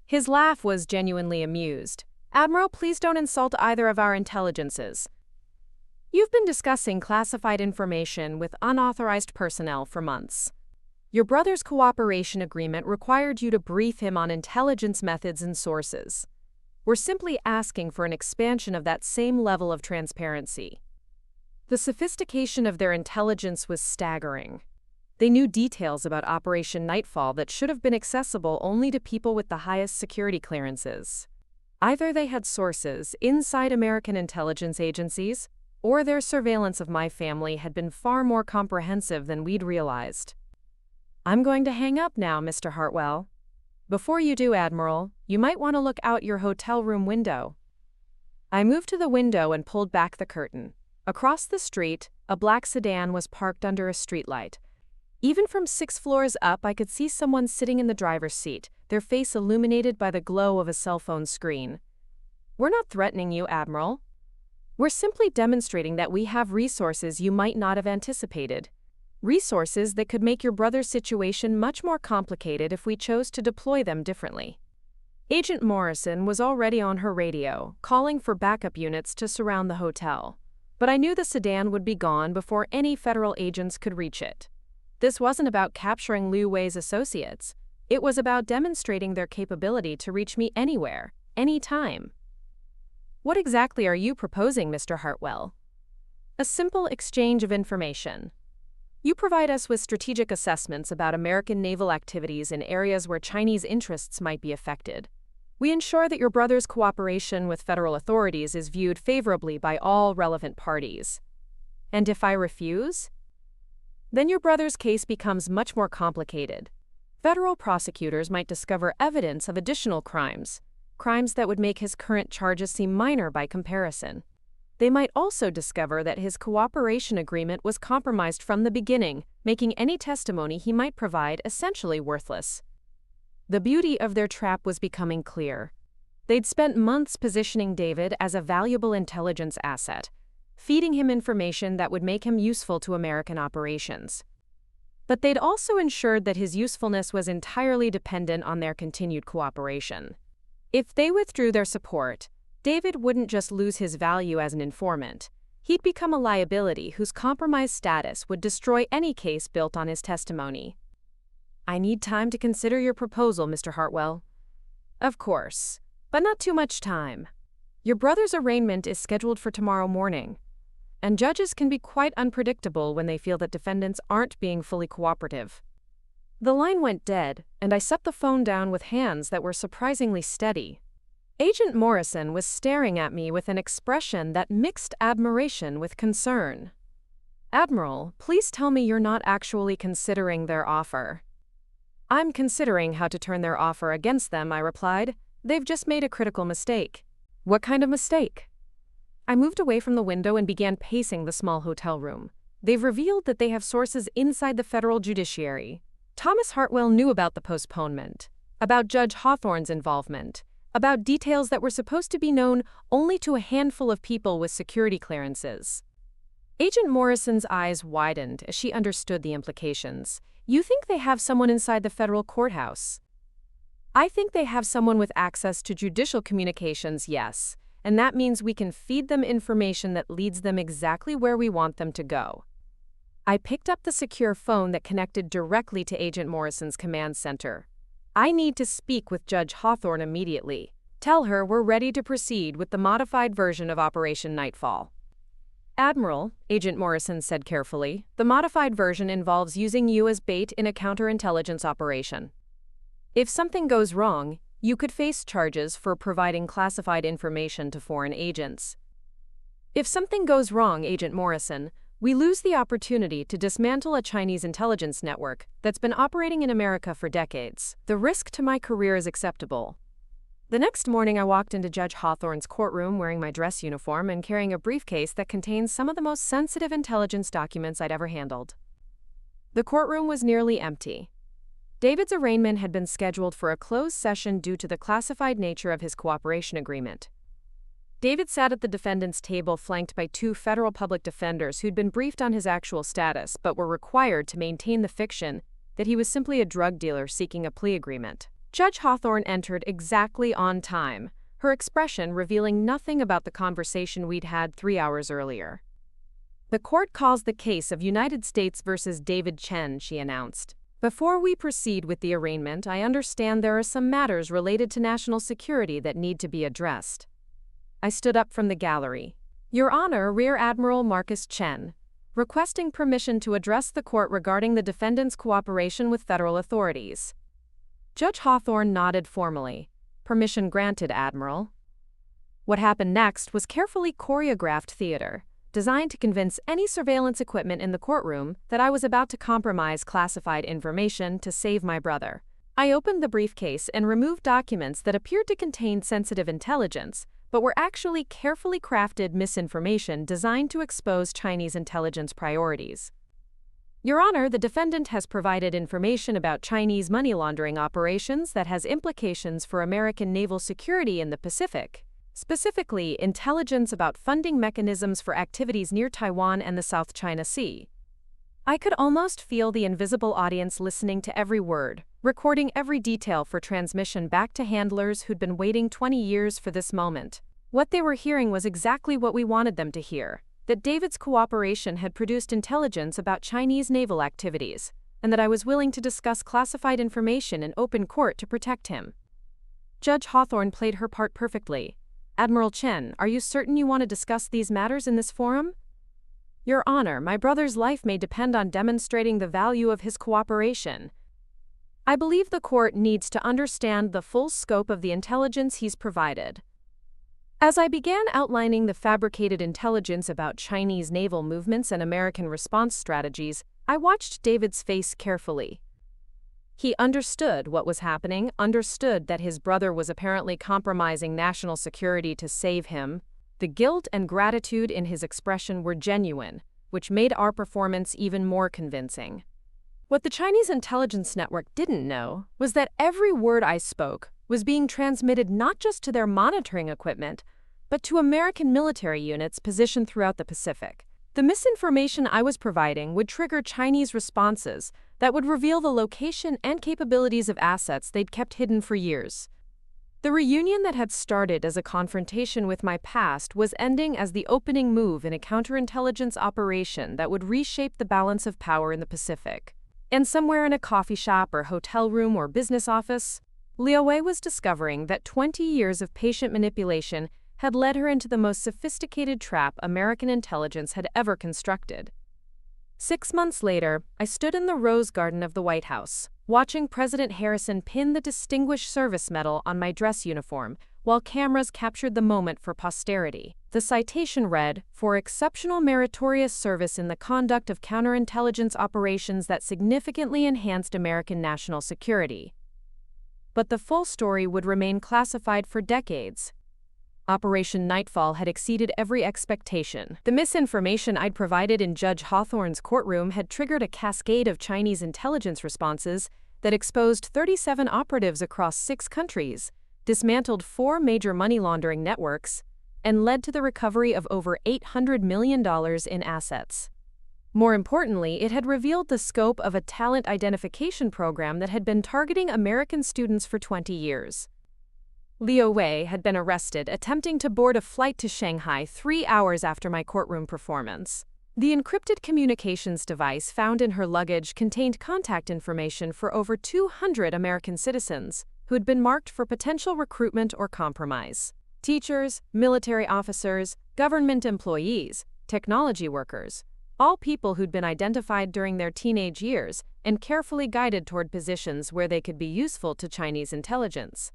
His laugh was genuinely amused. "Admiral, please don't insult either of our intelligences. You've been discussing classified information with unauthorized personnel for months. Your brother's cooperation agreement required you to brief him on intelligence methods and sources. We're simply asking for an expansion of that same level of transparency." The sophistication of their intelligence was staggering. They knew details about Operation Nightfall that should have been accessible only to people with the highest security clearances. Either they had sources inside American intelligence agencies, or their surveillance of my family had been far more comprehensive than we'd realized. "I'm going to hang up now, Mr. Hartwell. Before you do, Admiral, you might want to look out your hotel room window." I moved to the window and pulled back the curtain. Across the street, a black sedan was parked under a streetlight. Even from 6 floors up, I could see someone sitting in the driver's seat, their face illuminated by the glow of a cell phone screen. "We're not threatening you, Admiral. We're simply demonstrating that we have resources you might not have anticipated. Resources that could make your brother's situation much more complicated if we chose to deploy them differently." Agent Morrison was already on her radio, calling for backup units to surround the hotel. But I knew the sedan would be gone before any federal agents could reach it. This wasn't about capturing Liu Wei's associates. It was about demonstrating their capability to reach me anywhere, anytime. "What exactly are you proposing, Mr. Hartwell?" "A simple exchange of information. You provide us with strategic assessments about American naval activities in areas where Chinese interests might be affected. We ensure that your brother's cooperation with federal authorities is viewed favorably by all relevant parties. And if I refuse? Then your brother's case becomes much more complicated. Federal prosecutors might discover evidence of additional crimes that would make his current charges seem minor by comparison. They might also discover that his cooperation agreement was compromised from the beginning, making any testimony he might provide essentially worthless." The beauty of their trap was becoming clear. They'd spent months positioning David as a valuable intelligence asset, feeding him information that would make him useful to American operations. But they'd also ensured that his usefulness was entirely dependent on their continued cooperation. If they withdrew their support, David wouldn't just lose his value as an informant. He'd become a liability whose compromised status would destroy any case built on his testimony. "I need time to consider your proposal, Mr. Hartwell." "Of course, but not too much time. Your brother's arraignment is scheduled for tomorrow morning, and judges can be quite unpredictable when they feel that defendants aren't being fully cooperative." The line went dead, and I set the phone down with hands that were surprisingly steady. Agent Morrison was staring at me with an expression that mixed admiration with concern. "Admiral, please tell me you're not actually considering their offer." "I'm considering how to turn their offer against them," I replied. "They've just made a critical mistake." "What kind of mistake?" I moved away from the window and began pacing the small hotel room. "They've revealed that they have sources inside the federal judiciary. Thomas Hartwell knew about the postponement, about Judge Hawthorne's involvement, about details that were supposed to be known only to a handful of people with security clearances." Agent Morrison's eyes widened as she understood the implications. "You think they have someone inside the federal courthouse?" "I think they have someone with access to judicial communications, yes. And that means we can feed them information that leads them exactly where we want them to go." I picked up the secure phone that connected directly to Agent Morrison's command center. "I need to speak with Judge Hawthorne immediately. Tell her we're ready to proceed with the modified version of Operation Nightfall." "Admiral," Agent Morrison said carefully, "the modified version involves using you as bait in a counterintelligence operation. If something goes wrong, you could face charges for providing classified information to foreign agents." "If something goes wrong, Agent Morrison, we lose the opportunity to dismantle a Chinese intelligence network that's been operating in America for decades. The risk to my career is acceptable." The next morning, I walked into Judge Hawthorne's courtroom wearing my dress uniform and carrying a briefcase that contained some of the most sensitive intelligence documents I'd ever handled. The courtroom was nearly empty. David's arraignment had been scheduled for a closed session due to the classified nature of his cooperation agreement. David sat at the defendant's table flanked by two federal public defenders who'd been briefed on his actual status but were required to maintain the fiction that he was simply a drug dealer seeking a plea agreement. Judge Hawthorne entered exactly on time, her expression revealing nothing about the conversation we'd had 3 hours earlier. "The court calls the case of United States versus David Chen," she announced. "Before we proceed with the arraignment, I understand there are some matters related to national security that need to be addressed." I stood up from the gallery. "Your Honor, Rear Admiral Marcus Chen, requesting permission to address the court regarding the defendant's cooperation with federal authorities." Judge Hawthorne nodded formally. "Permission granted, Admiral." What happened next was carefully choreographed theater, designed to convince any surveillance equipment in the courtroom that I was about to compromise classified information to save my brother. I opened the briefcase and removed documents that appeared to contain sensitive intelligence, but were actually carefully crafted misinformation designed to expose Chinese intelligence priorities. "Your Honor, the defendant has provided information about Chinese money laundering operations that has implications for American naval security in the Pacific. Specifically, intelligence about funding mechanisms for activities near Taiwan and the South China Sea." I could almost feel the invisible audience listening to every word, recording every detail for transmission back to handlers who'd been waiting 20 years for this moment. What they were hearing was exactly what we wanted them to hear, that David's cooperation had produced intelligence about Chinese naval activities, and that I was willing to discuss classified information in open court to protect him. Judge Hawthorne played her part perfectly. "Admiral Chen, are you certain you want to discuss these matters in this forum?" "Your Honor, my brother's life may depend on demonstrating the value of his cooperation. I believe the court needs to understand the full scope of the intelligence he's provided." As I began outlining the fabricated intelligence about Chinese naval movements and American response strategies, I watched David's face carefully. He understood what was happening, understood that his brother was apparently compromising national security to save him. The guilt and gratitude in his expression were genuine, which made our performance even more convincing. What the Chinese intelligence network didn't know was that every word I spoke was being transmitted not just to their monitoring equipment, but to American military units positioned throughout the Pacific. The misinformation I was providing would trigger Chinese responses that would reveal the location and capabilities of assets they'd kept hidden for years. The reunion that had started as a confrontation with my past was ending as the opening move in a counterintelligence operation that would reshape the balance of power in the Pacific. And somewhere in a coffee shop or hotel room or business office, Liu Wei was discovering that 20 years of patient manipulation had led her into the most sophisticated trap American intelligence had ever constructed. 6 months later, I stood in the Rose Garden of the White House, watching President Harrison pin the Distinguished Service Medal on my dress uniform, while cameras captured the moment for posterity. The citation read, "For exceptional meritorious service in the conduct of counterintelligence operations that significantly enhanced American national security." But the full story would remain classified for decades. Operation Nightfall had exceeded every expectation. The misinformation I'd provided in Judge Hawthorne's courtroom had triggered a cascade of Chinese intelligence responses that exposed 37 operatives across 6 countries, dismantled 4 major money laundering networks, and led to the recovery of over $800 million in assets. More importantly, it had revealed the scope of a talent identification program that had been targeting American students for 20 years. Liu Wei had been arrested attempting to board a flight to Shanghai 3 hours after my courtroom performance. The encrypted communications device found in her luggage contained contact information for over 200 American citizens who had been marked for potential recruitment or compromise. Teachers, military officers, government employees, technology workers, all people who'd been identified during their teenage years and carefully guided toward positions where they could be useful to Chinese intelligence.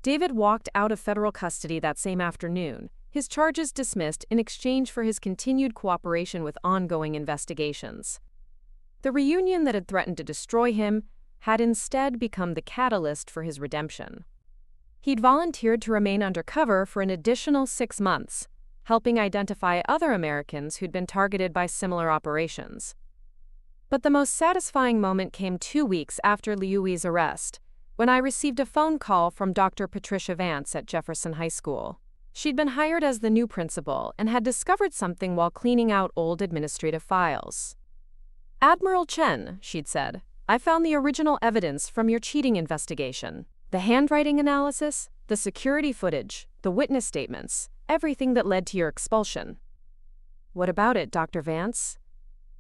David walked out of federal custody that same afternoon, his charges dismissed in exchange for his continued cooperation with ongoing investigations. The reunion that had threatened to destroy him had instead become the catalyst for his redemption. He'd volunteered to remain undercover for an additional 6 months, helping identify other Americans who'd been targeted by similar operations. But the most satisfying moment came 2 weeks after Liu Wei's arrest, when I received a phone call from Dr. Patricia Vance at Jefferson High School. She'd been hired as the new principal and had discovered something while cleaning out old administrative files. "Admiral Chen," she'd said, "I found the original evidence from your cheating investigation. The handwriting analysis, the security footage, the witness statements, everything that led to your expulsion." "What about it, Dr. Vance?"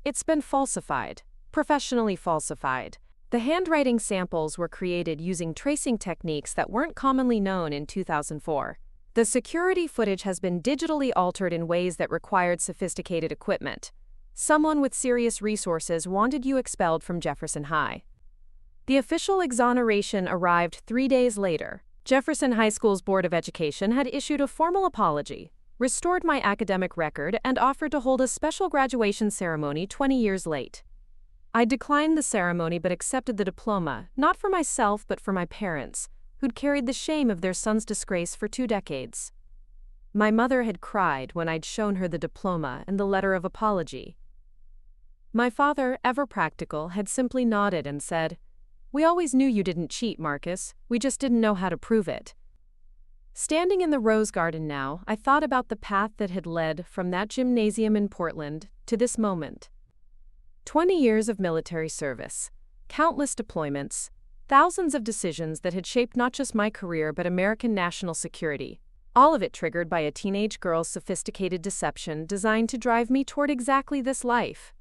"It's been falsified, professionally falsified. The handwriting samples were created using tracing techniques that weren't commonly known in 2004. The security footage has been digitally altered in ways that required sophisticated equipment. Someone with serious resources wanted you expelled from Jefferson High." The official exoneration arrived 3 days later. Jefferson High School's Board of Education had issued a formal apology, restored my academic record, and offered to hold a special graduation ceremony 20 years late. I declined the ceremony but accepted the diploma, not for myself but for my parents, who'd carried the shame of their son's disgrace for 2 decades. My mother had cried when I'd shown her the diploma and the letter of apology. My father, ever practical, had simply nodded and said, "We always knew you didn't cheat, Marcus. We just didn't know how to prove it." Standing in the Rose Garden now, I thought about the path that had led from that gymnasium in Portland to this moment. 20 years of military service, countless deployments, thousands of decisions that had shaped not just my career but American national security, all of it triggered by a teenage girl's sophisticated deception designed to drive me toward exactly this life.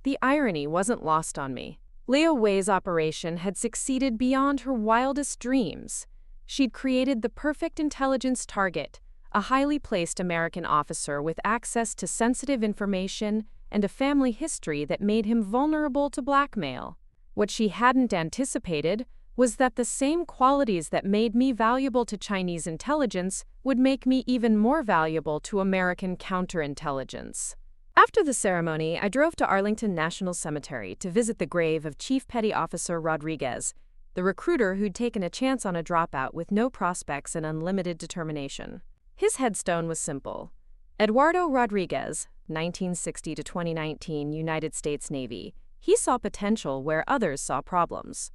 The irony wasn't lost on me. Liu Wei's operation had succeeded beyond her wildest dreams. She'd created the perfect intelligence target, a highly placed American officer with access to sensitive information and a family history that made him vulnerable to blackmail. What she hadn't anticipated was that the same qualities that made me valuable to Chinese intelligence would make me even more valuable to American counterintelligence. After the ceremony, I drove to Arlington National Cemetery to visit the grave of Chief Petty Officer Rodriguez, the recruiter who'd taken a chance on a dropout with no prospects and unlimited determination. His headstone was simple: Eduardo Rodriguez, 1960 to 2019, United States Navy. He saw potential where others saw problems.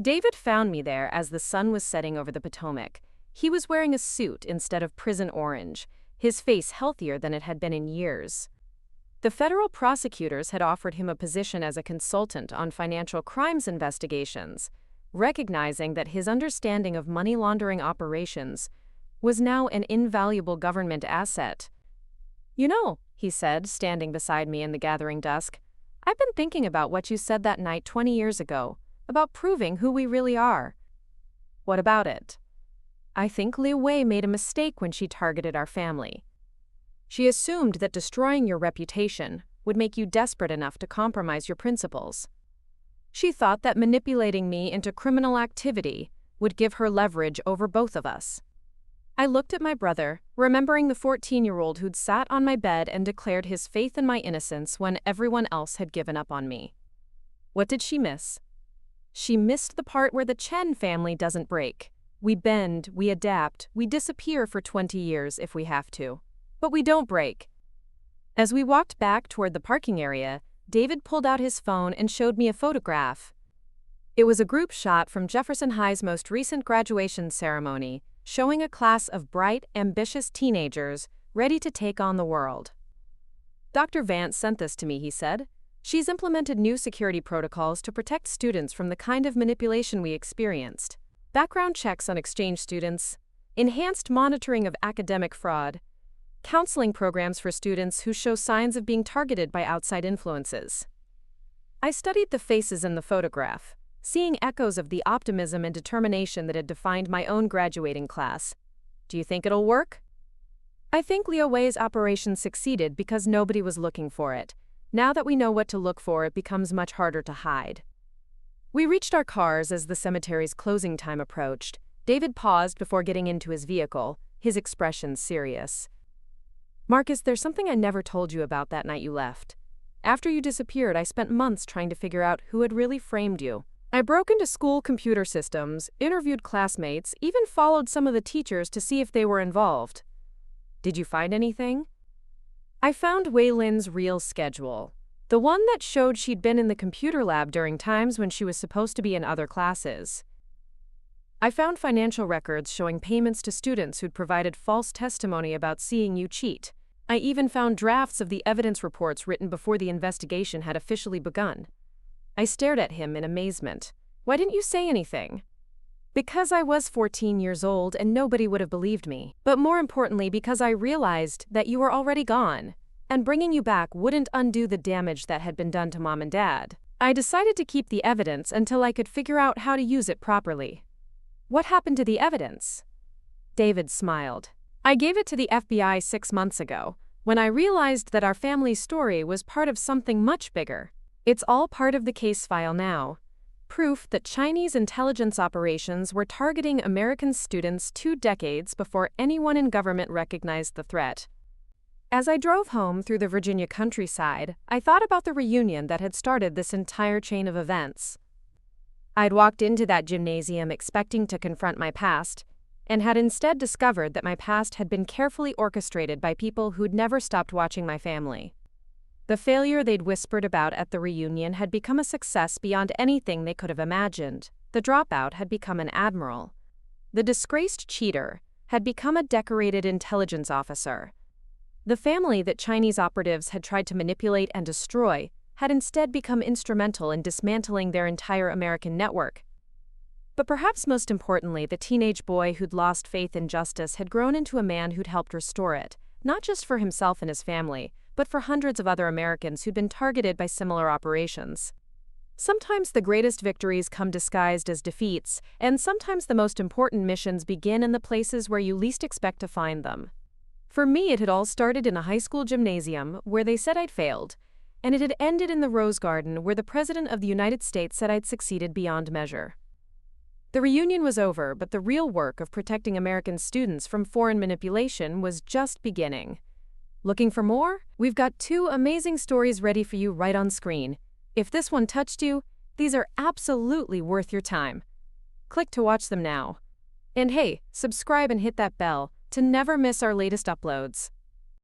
David found me there as the sun was setting over the Potomac. He was wearing a suit instead of prison orange, his face healthier than it had been in years. The federal prosecutors had offered him a position as a consultant on financial crimes investigations, recognizing that his understanding of money laundering operations was now an invaluable government asset. "You know," he said, standing beside me in the gathering dusk, "I've been thinking about what you said that night 20 years ago, about proving who we really are." "What about it?" "I think Liu Wei made a mistake when she targeted our family. She assumed that destroying your reputation would make you desperate enough to compromise your principles. She thought that manipulating me into criminal activity would give her leverage over both of us." I looked at my brother, remembering the 14-year-old who'd sat on my bed and declared his faith in my innocence when everyone else had given up on me. What did she miss? She missed the part where the Chen family doesn't break. We bend, we adapt, we disappear for 20 years if we have to. But we don't break. As we walked back toward the parking area, David pulled out his phone and showed me a photograph. It was a group shot from Jefferson High's most recent graduation ceremony, showing a class of bright, ambitious teenagers ready to take on the world. "Dr. Vance sent this to me," he said. "She's implemented new security protocols to protect students from the kind of manipulation we experienced. Background checks on exchange students, enhanced monitoring of academic fraud, counseling programs for students who show signs of being targeted by outside influences." I studied the faces in the photograph, seeing echoes of the optimism and determination that had defined my own graduating class. "Do you think it'll work?" "I think Liu Wei's operation succeeded because nobody was looking for it. Now that we know what to look for, it becomes much harder to hide." We reached our cars as the cemetery's closing time approached. David paused before getting into his vehicle, his expression serious. "Marcus, there's something I never told you about that night you left. After you disappeared, I spent months trying to figure out who had really framed you. I broke into school computer systems, interviewed classmates, even followed some of the teachers to see if they were involved." "Did you find anything?" "I found Wei Lin's real schedule, the one that showed she'd been in the computer lab during times when she was supposed to be in other classes. I found financial records showing payments to students who'd provided false testimony about seeing you cheat. I even found drafts of the evidence reports written before the investigation had officially begun." I stared at him in amazement. "Why didn't you say anything?" "Because I was 14 years old and nobody would have believed me. But more importantly, because I realized that you were already gone, and bringing you back wouldn't undo the damage that had been done to Mom and Dad. I decided to keep the evidence until I could figure out how to use it properly." "What happened to the evidence?" David smiled. "I gave it to the FBI 6 months ago, when I realized that our family's story was part of something much bigger. It's all part of the case file now. Proof that Chinese intelligence operations were targeting American students 2 decades before anyone in government recognized the threat." As I drove home through the Virginia countryside, I thought about the reunion that had started this entire chain of events. I'd walked into that gymnasium expecting to confront my past, and had instead discovered that my past had been carefully orchestrated by people who'd never stopped watching my family. The failure they'd whispered about at the reunion had become a success beyond anything they could have imagined. The dropout had become an admiral. The disgraced cheater had become a decorated intelligence officer. The family that Chinese operatives had tried to manipulate and destroy had instead become instrumental in dismantling their entire American network. But perhaps most importantly, the teenage boy who'd lost faith in justice had grown into a man who'd helped restore it, not just for himself and his family, but for hundreds of other Americans who'd been targeted by similar operations. Sometimes the greatest victories come disguised as defeats, and sometimes the most important missions begin in the places where you least expect to find them. For me, it had all started in a high school gymnasium where they said I'd failed, and it had ended in the Rose Garden where the President of the United States said I'd succeeded beyond measure. The reunion was over, but the real work of protecting American students from foreign manipulation was just beginning. Looking for more? We've got 2 amazing stories ready for you right on screen. If this one touched you, these are absolutely worth your time. Click to watch them now. And hey, subscribe and hit that bell to never miss our latest uploads.